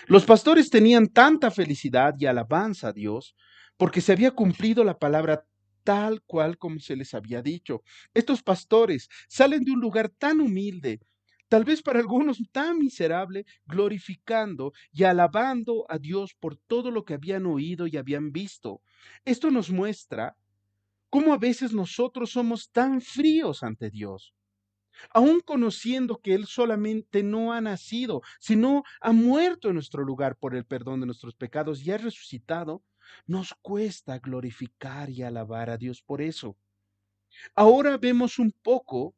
Los pastores tenían tanta felicidad y alabanza a Dios porque se había cumplido la palabra tal cual como se les había dicho. Estos pastores salen de un lugar tan humilde, tal vez para algunos tan miserable, glorificando y alabando a Dios por todo lo que habían oído y habían visto. Esto nos muestra cómo a veces nosotros somos tan fríos ante Dios, aun conociendo que Él solamente no ha nacido, sino ha muerto en nuestro lugar por el perdón de nuestros pecados y ha resucitado. Nos cuesta glorificar y alabar a Dios por eso. Ahora vemos un poco,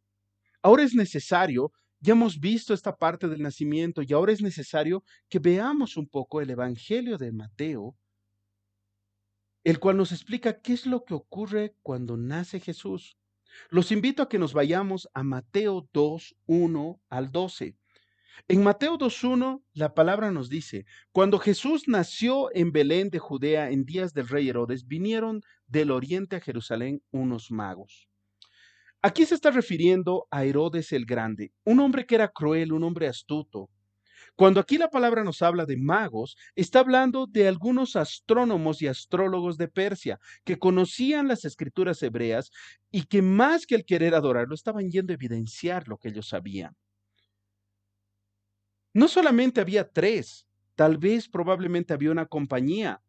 ahora es necesario, ya hemos visto esta parte del nacimiento y ahora es necesario que veamos un poco el Evangelio de Mateo, el cual nos explica qué es lo que ocurre cuando nace Jesús. Los invito a que nos vayamos a Mateo 2, 1 al 12. En Mateo 2:1, la palabra nos dice, cuando Jesús nació en Belén de Judea en días del rey Herodes, vinieron del oriente a Jerusalén unos magos. Aquí se está refiriendo a Herodes el Grande, un hombre que era cruel, un hombre astuto. Cuando aquí la palabra nos habla de magos, está hablando de algunos astrónomos y astrólogos de Persia que conocían las escrituras hebreas y que más que el querer adorarlo, estaban yendo a evidenciar lo que ellos sabían. No solamente había tres, tal vez probablemente había una compañía.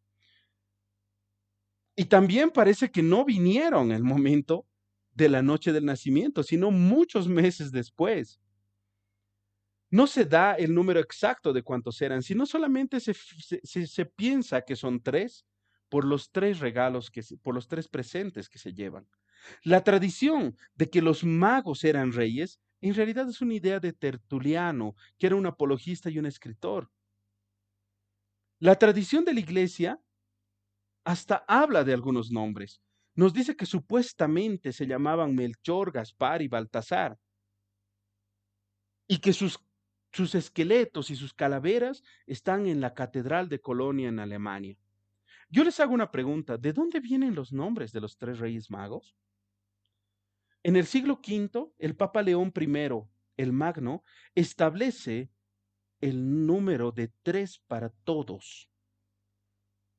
Y también parece que no vinieron el momento de la noche del nacimiento, sino muchos meses después. No se da el número exacto de cuántos eran, sino solamente se piensa que son tres por los tres regalos, por los tres presentes que se llevan. La tradición de que los magos eran reyes, en realidad es una idea de Tertuliano, que era un apologista y un escritor. La tradición de la iglesia hasta habla de algunos nombres. Nos dice que supuestamente se llamaban Melchor, Gaspar y Baltasar, y que sus esqueletos y sus calaveras están en la Catedral de Colonia en Alemania. Yo les hago una pregunta, ¿de dónde vienen los nombres de los tres reyes magos? En el siglo V, el Papa León I, el Magno, establece el número de 3 para todos.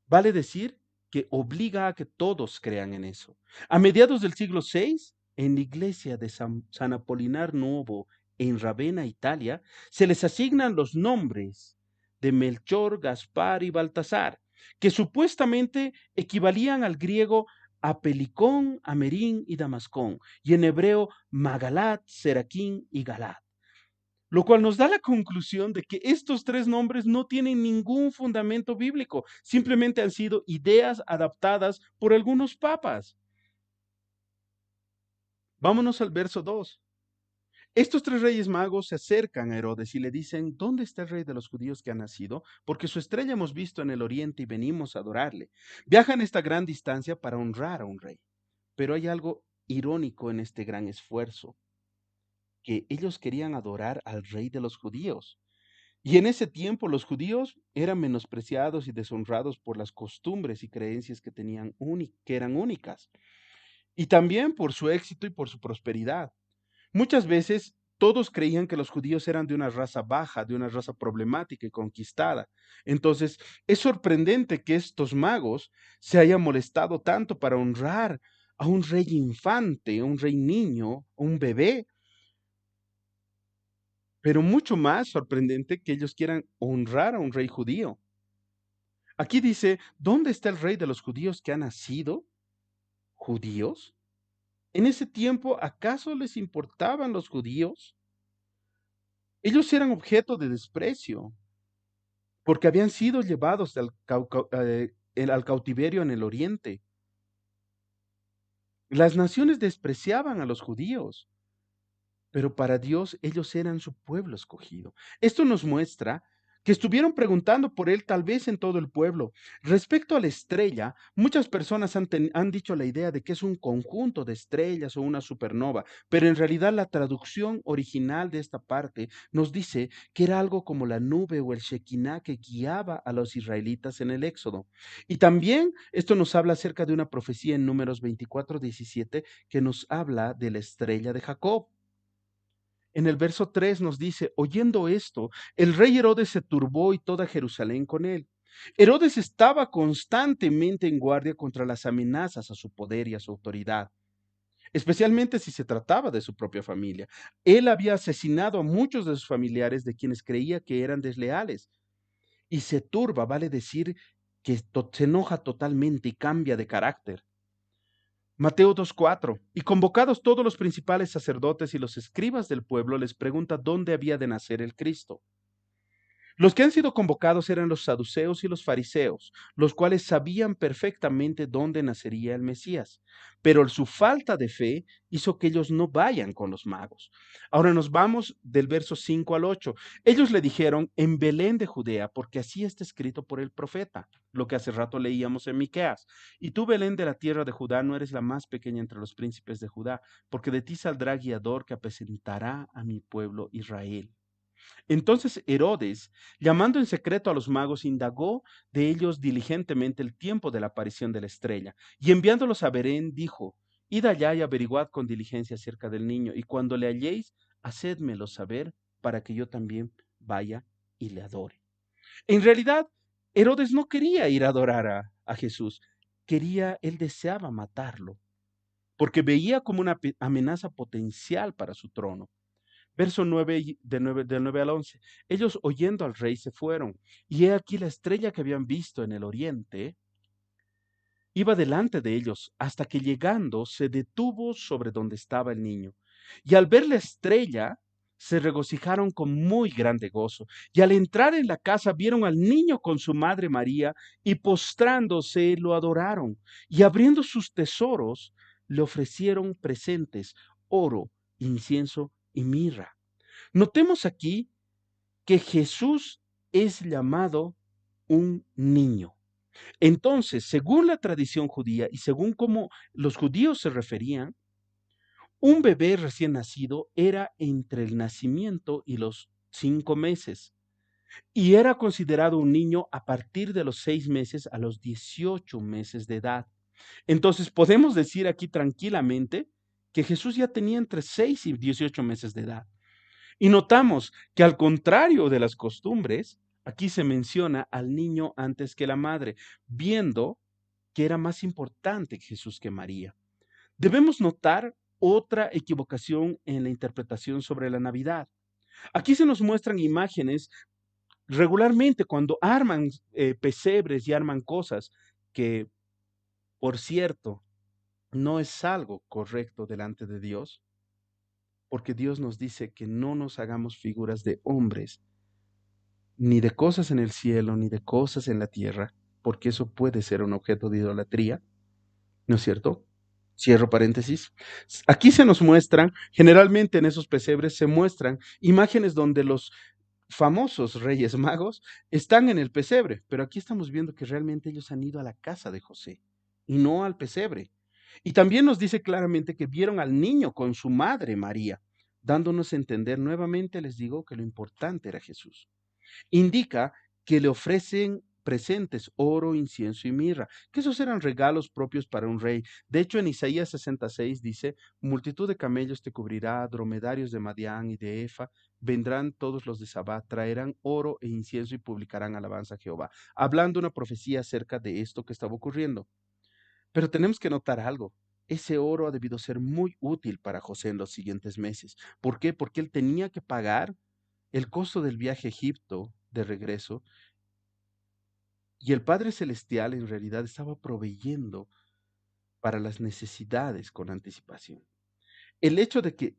Vale decir que obliga a que todos crean en eso. A mediados del siglo VI, en la iglesia de San Apolinar Nuovo en Ravenna, Italia, se les asignan los nombres de Melchor, Gaspar y Baltasar, que supuestamente equivalían al griego Apelicón, Amerin y Damascón, y en hebreo Magalat, Seraquín y Galat. Lo cual nos da la conclusión de que estos 3 nombres no tienen ningún fundamento bíblico, simplemente han sido ideas adaptadas por algunos papas. Vámonos al verso 2. Estos 3 reyes magos se acercan a Herodes y le dicen: ¿dónde está el rey de los judíos que ha nacido? Porque su estrella hemos visto en el oriente y venimos a adorarle. Viajan esta gran distancia para honrar a un rey. Pero hay algo irónico en este gran esfuerzo, que ellos querían adorar al rey de los judíos. Y en ese tiempo los judíos eran menospreciados y deshonrados por las costumbres y creencias que tenían que eran únicas, y también por su éxito y por su prosperidad. Muchas veces todos creían que los judíos eran de una raza baja, de una raza problemática y conquistada. Entonces, es sorprendente que estos magos se hayan molestado tanto para honrar a un rey infante, a un rey niño, un bebé, pero mucho más sorprendente que ellos quieran honrar a un rey judío. Aquí dice: ¿dónde está el rey de los judíos que ha nacido? ¿Judíos? En ese tiempo, ¿acaso les importaban los judíos? Ellos eran objeto de desprecio porque habían sido llevados al cautiverio en el oriente. Las naciones despreciaban a los judíos, pero para Dios ellos eran su pueblo escogido. Esto nos muestra que estuvieron preguntando por él tal vez en todo el pueblo. Respecto a la estrella, muchas personas han dicho la idea de que es un conjunto de estrellas o una supernova, pero en realidad la traducción original de esta parte nos dice que era algo como la nube o el Shekinah que guiaba a los israelitas en el Éxodo. Y también esto nos habla acerca de una profecía en Números 24:17 que nos habla de la estrella de Jacob. En el verso 3 nos dice: oyendo esto, el rey Herodes se turbó y toda Jerusalén con él. Herodes estaba constantemente en guardia contra las amenazas a su poder y a su autoridad, especialmente si se trataba de su propia familia. Él había asesinado a muchos de sus familiares de quienes creía que eran desleales. Y se turba, vale decir que se enoja totalmente y cambia de carácter. Mateo 2:4. Y convocados todos los principales sacerdotes y los escribas del pueblo, les pregunta dónde había de nacer el Cristo. Los que han sido convocados eran los saduceos y los fariseos, los cuales sabían perfectamente dónde nacería el Mesías, pero su falta de fe hizo que ellos no vayan con los magos. Ahora nos vamos del verso 5 al 8. Ellos le dijeron: en Belén de Judea, porque así está escrito por el profeta, lo que hace rato leíamos en Miqueas. Y tú, Belén de la tierra de Judá, no eres la más pequeña entre los príncipes de Judá, porque de ti saldrá guiador que apacentará a mi pueblo Israel. Entonces Herodes, llamando en secreto a los magos, indagó de ellos diligentemente el tiempo de la aparición de la estrella, y enviándolos a Belén, dijo: id allá y averiguad con diligencia acerca del niño, y cuando le halléis, hacedmelo saber, para que yo también vaya y le adore. En realidad, Herodes no quería ir a adorar a Jesús, él deseaba matarlo, porque veía como una amenaza potencial para su trono. Verso 9, del 9 al 11. Ellos, oyendo al rey, se fueron, y he aquí la estrella que habían visto en el oriente iba delante de ellos, hasta que llegando se detuvo sobre donde estaba el niño. Y al ver la estrella, se regocijaron con muy grande gozo. Y al entrar en la casa, vieron al niño con su madre María, y postrándose lo adoraron. Y abriendo sus tesoros, le ofrecieron presentes: oro, incienso y mirra. Notemos aquí que Jesús es llamado un niño. Entonces, según la tradición judía y según cómo los judíos se referían, un bebé recién nacido era entre el nacimiento y los 5 meses, y era considerado un niño a partir de los 6 meses a los 18 meses de edad. Entonces, podemos decir aquí tranquilamente que Jesús ya tenía entre 6 y 18 meses de edad. Y notamos que al contrario de las costumbres, aquí se menciona al niño antes que la madre, viendo que era más importante Jesús que María. Debemos notar otra equivocación en la interpretación sobre la Navidad. Aquí se nos muestran imágenes regularmente cuando arman pesebres y arman cosas que, por cierto, no es algo correcto delante de Dios, porque Dios nos dice que no nos hagamos figuras de hombres, ni de cosas en el cielo, ni de cosas en la tierra, porque eso puede ser un objeto de idolatría, ¿no es cierto? Cierro paréntesis. Aquí se nos muestran, generalmente en esos pesebres se muestran imágenes donde los famosos reyes magos están en el pesebre, pero aquí estamos viendo que realmente ellos han ido a la casa de José y no al pesebre. Y también nos dice claramente que vieron al niño con su madre María, dándonos a entender nuevamente, les digo, que lo importante era Jesús. Indica que le ofrecen presentes, oro, incienso y mirra, que esos eran regalos propios para un rey. De hecho, en Isaías 66 dice, multitud de camellos te cubrirá, dromedarios de Madián y de Efa, vendrán todos los de Sabá, traerán oro e incienso y publicarán alabanza a Jehová, hablando una profecía acerca de esto que estaba ocurriendo. Pero tenemos que notar algo. Ese oro ha debido ser muy útil para José en los siguientes meses. ¿Por qué? Porque él tenía que pagar el costo del viaje a Egipto de regreso, y el Padre Celestial en realidad estaba proveyendo para las necesidades con anticipación. El hecho de que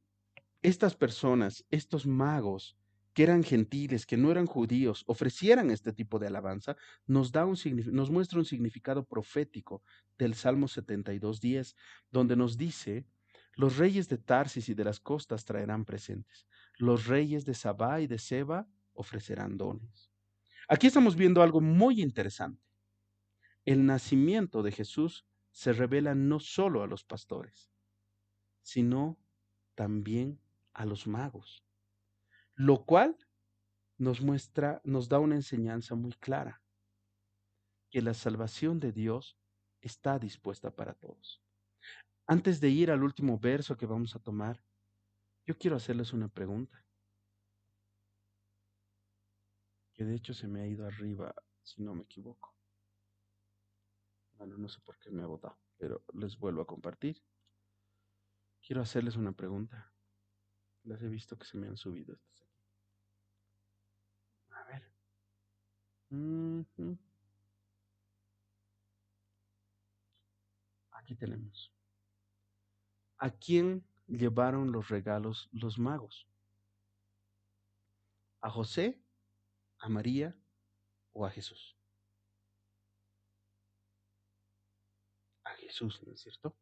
estas personas, estos magos, que eran gentiles, que no eran judíos, ofrecieran este tipo de alabanza, nos muestra un significado profético del Salmo 72:10, donde nos dice, los reyes de Tarsis y de las costas traerán presentes, los reyes de Sabá y de Seba ofrecerán dones. Aquí estamos viendo algo muy interesante. El nacimiento de Jesús se revela no solo a los pastores, sino también a los magos, lo cual nos da una enseñanza muy clara, que la salvación de Dios está dispuesta para todos. Antes de ir al último verso que vamos a tomar, yo quiero hacerles una pregunta, que de hecho se me ha ido arriba, si no me equivoco. Bueno, no sé por qué me ha botado, pero les vuelvo a compartir. Quiero hacerles una pregunta. Las he visto que se me han subido estas aquí. A ver. Ujú. Aquí tenemos. ¿A quién llevaron los regalos los magos? ¿A José, a María o a Jesús? A Jesús, ¿no es cierto?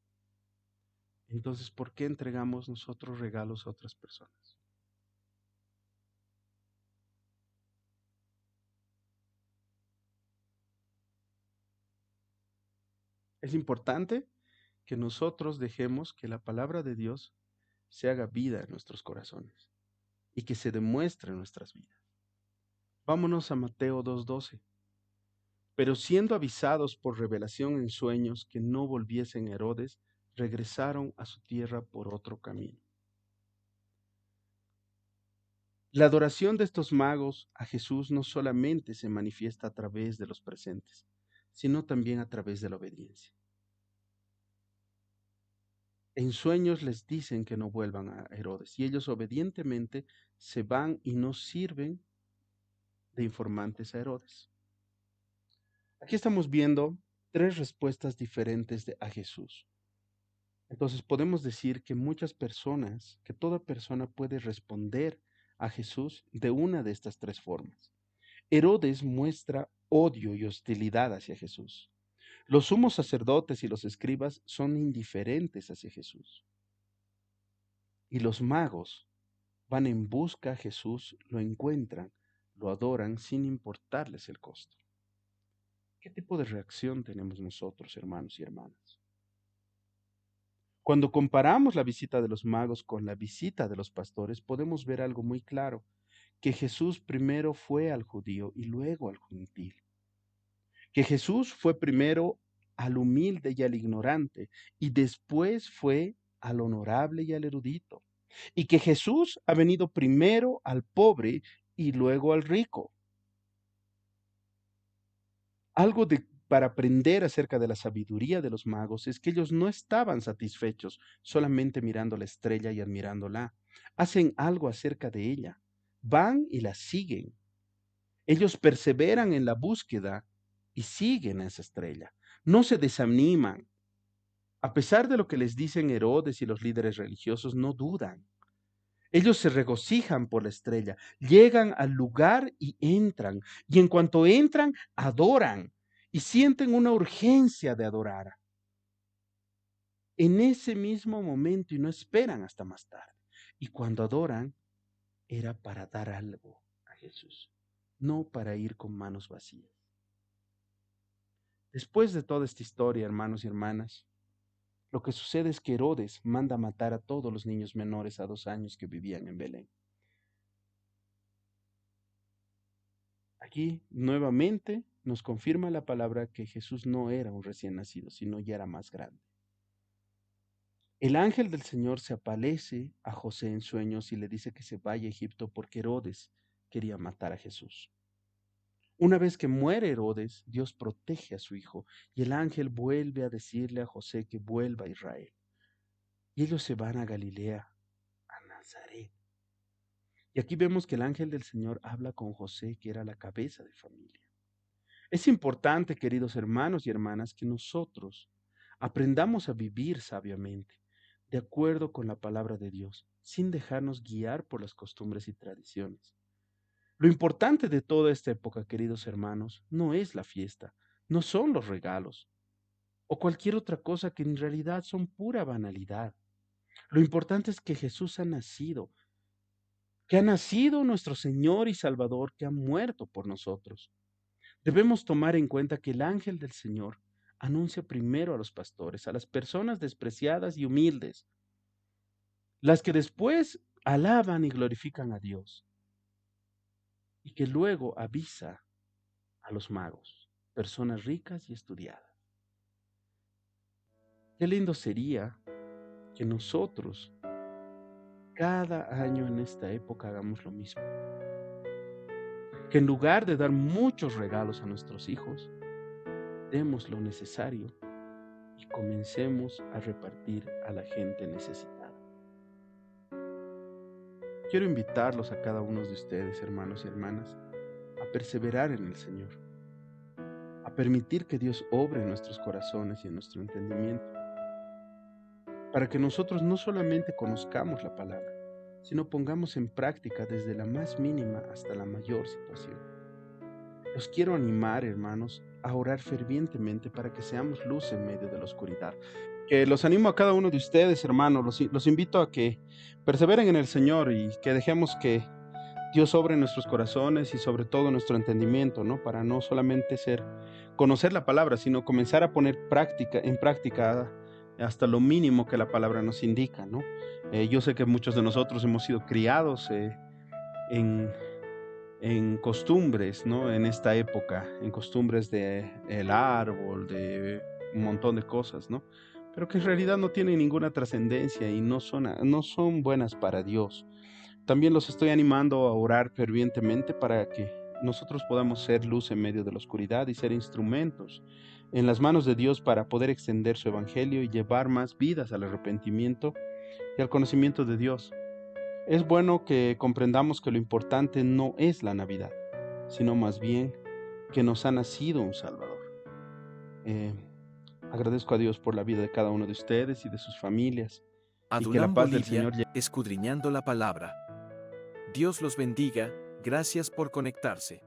Entonces, ¿por qué entregamos nosotros regalos a otras personas? Es importante que nosotros dejemos que la palabra de Dios se haga vida en nuestros corazones y que se demuestre en nuestras vidas. Vámonos a Mateo 2:12. Pero siendo avisados por revelación en sueños que no volviesen a Herodes, regresaron a su tierra por otro camino. La adoración de estos magos a Jesús no solamente se manifiesta a través de los presentes, sino también a través de la obediencia. En sueños les dicen que no vuelvan a Herodes y ellos obedientemente se van y no sirven de informantes a Herodes. Aquí estamos viendo tres respuestas diferentes a Jesús. Entonces podemos decir que muchas personas, que toda persona puede responder a Jesús de una de estas tres formas. Herodes muestra odio y hostilidad hacia Jesús. Los sumos sacerdotes y los escribas son indiferentes hacia Jesús. Y los magos van en busca a Jesús, lo encuentran, lo adoran sin importarles el costo. ¿Qué tipo de reacción tenemos nosotros, hermanos y hermanas? Cuando comparamos la visita de los magos con la visita de los pastores, podemos ver algo muy claro, que Jesús primero fue al judío y luego al gentil. Que Jesús fue primero al humilde y al ignorante y después fue al honorable y al erudito. y que Jesús ha venido primero al pobre y luego al rico. Para aprender acerca de la sabiduría de los magos es que ellos no estaban satisfechos solamente mirando la estrella y admirándola. Hacen algo acerca de ella. Van y la siguen. Ellos perseveran en la búsqueda y siguen a esa estrella. No se desaniman. A pesar de lo que les dicen Herodes y los líderes religiosos, no dudan. Ellos se regocijan por la estrella, llegan al lugar y entran. Y en cuanto entran, adoran y sienten una urgencia de adorar. En ese mismo momento y no esperan hasta más tarde. Y cuando adoran, era para dar algo a Jesús, no para ir con manos vacías. Después de toda esta historia, hermanos y hermanas, lo que sucede es que Herodes manda matar a todos los niños menores a 2 años que vivían en Belén. Aquí nuevamente nos confirma la palabra que Jesús no era un recién nacido, sino ya era más grande. El ángel del Señor se aparece a José en sueños y le dice que se vaya a Egipto porque Herodes quería matar a Jesús. Una vez que muere Herodes, Dios protege a su hijo y el ángel vuelve a decirle a José que vuelva a Israel. Y ellos se van a Galilea, a Nazaret. Y aquí vemos que el ángel del Señor habla con José, que era la cabeza de familia. Es importante, queridos hermanos y hermanas, que nosotros aprendamos a vivir sabiamente, de acuerdo con la palabra de Dios, sin dejarnos guiar por las costumbres y tradiciones. Lo importante de toda esta época, queridos hermanos, no es la fiesta, no son los regalos o cualquier otra cosa que en realidad son pura banalidad. Lo importante es que Jesús ha nacido, que ha nacido nuestro Señor y Salvador, que ha muerto por nosotros. Debemos tomar en cuenta que el ángel del Señor anuncia primero a los pastores, a las personas despreciadas y humildes, las que después alaban y glorifican a Dios, y que luego avisa a los magos, personas ricas y estudiadas. Qué lindo sería que nosotros cada año en esta época hagamos lo mismo. Que en lugar de dar muchos regalos a nuestros hijos, demos lo necesario y comencemos a repartir a la gente necesitada. Quiero invitarlos a cada uno de ustedes, hermanos y hermanas, a perseverar en el Señor, a permitir que Dios obre en nuestros corazones y en nuestro entendimiento, para que nosotros no solamente conozcamos la palabra, sino pongamos en práctica desde la más mínima hasta la mayor situación. Los quiero animar, hermanos, a orar fervientemente para que seamos luz en medio de la oscuridad. Que los animo a cada uno de ustedes, hermanos, los invito a que perseveren en el Señor y que dejemos que Dios obre en nuestros corazones y sobre todo en nuestro entendimiento, ¿no? Para no solamente conocer la palabra, sino comenzar a poner en práctica hasta lo mínimo que la palabra nos indica, ¿no? Yo sé que muchos de nosotros hemos sido criados en costumbres, ¿no? En esta época, en costumbres del árbol, de un montón de cosas, ¿no? Pero que en realidad no tienen ninguna trascendencia y no son buenas para Dios. También los estoy animando a orar fervientemente para que nosotros podamos ser luz en medio de la oscuridad y ser instrumentos en las manos de Dios para poder extender su evangelio y llevar más vidas al arrepentimiento y al conocimiento de Dios. Es bueno que comprendamos que lo importante no es la Navidad, sino más bien que nos ha nacido un Salvador. Agradezco a Dios por la vida de cada uno de ustedes y de sus familias, y que la Adulán paz del Bolivia, Señor escudriñando la palabra. Dios los bendiga, gracias por conectarse.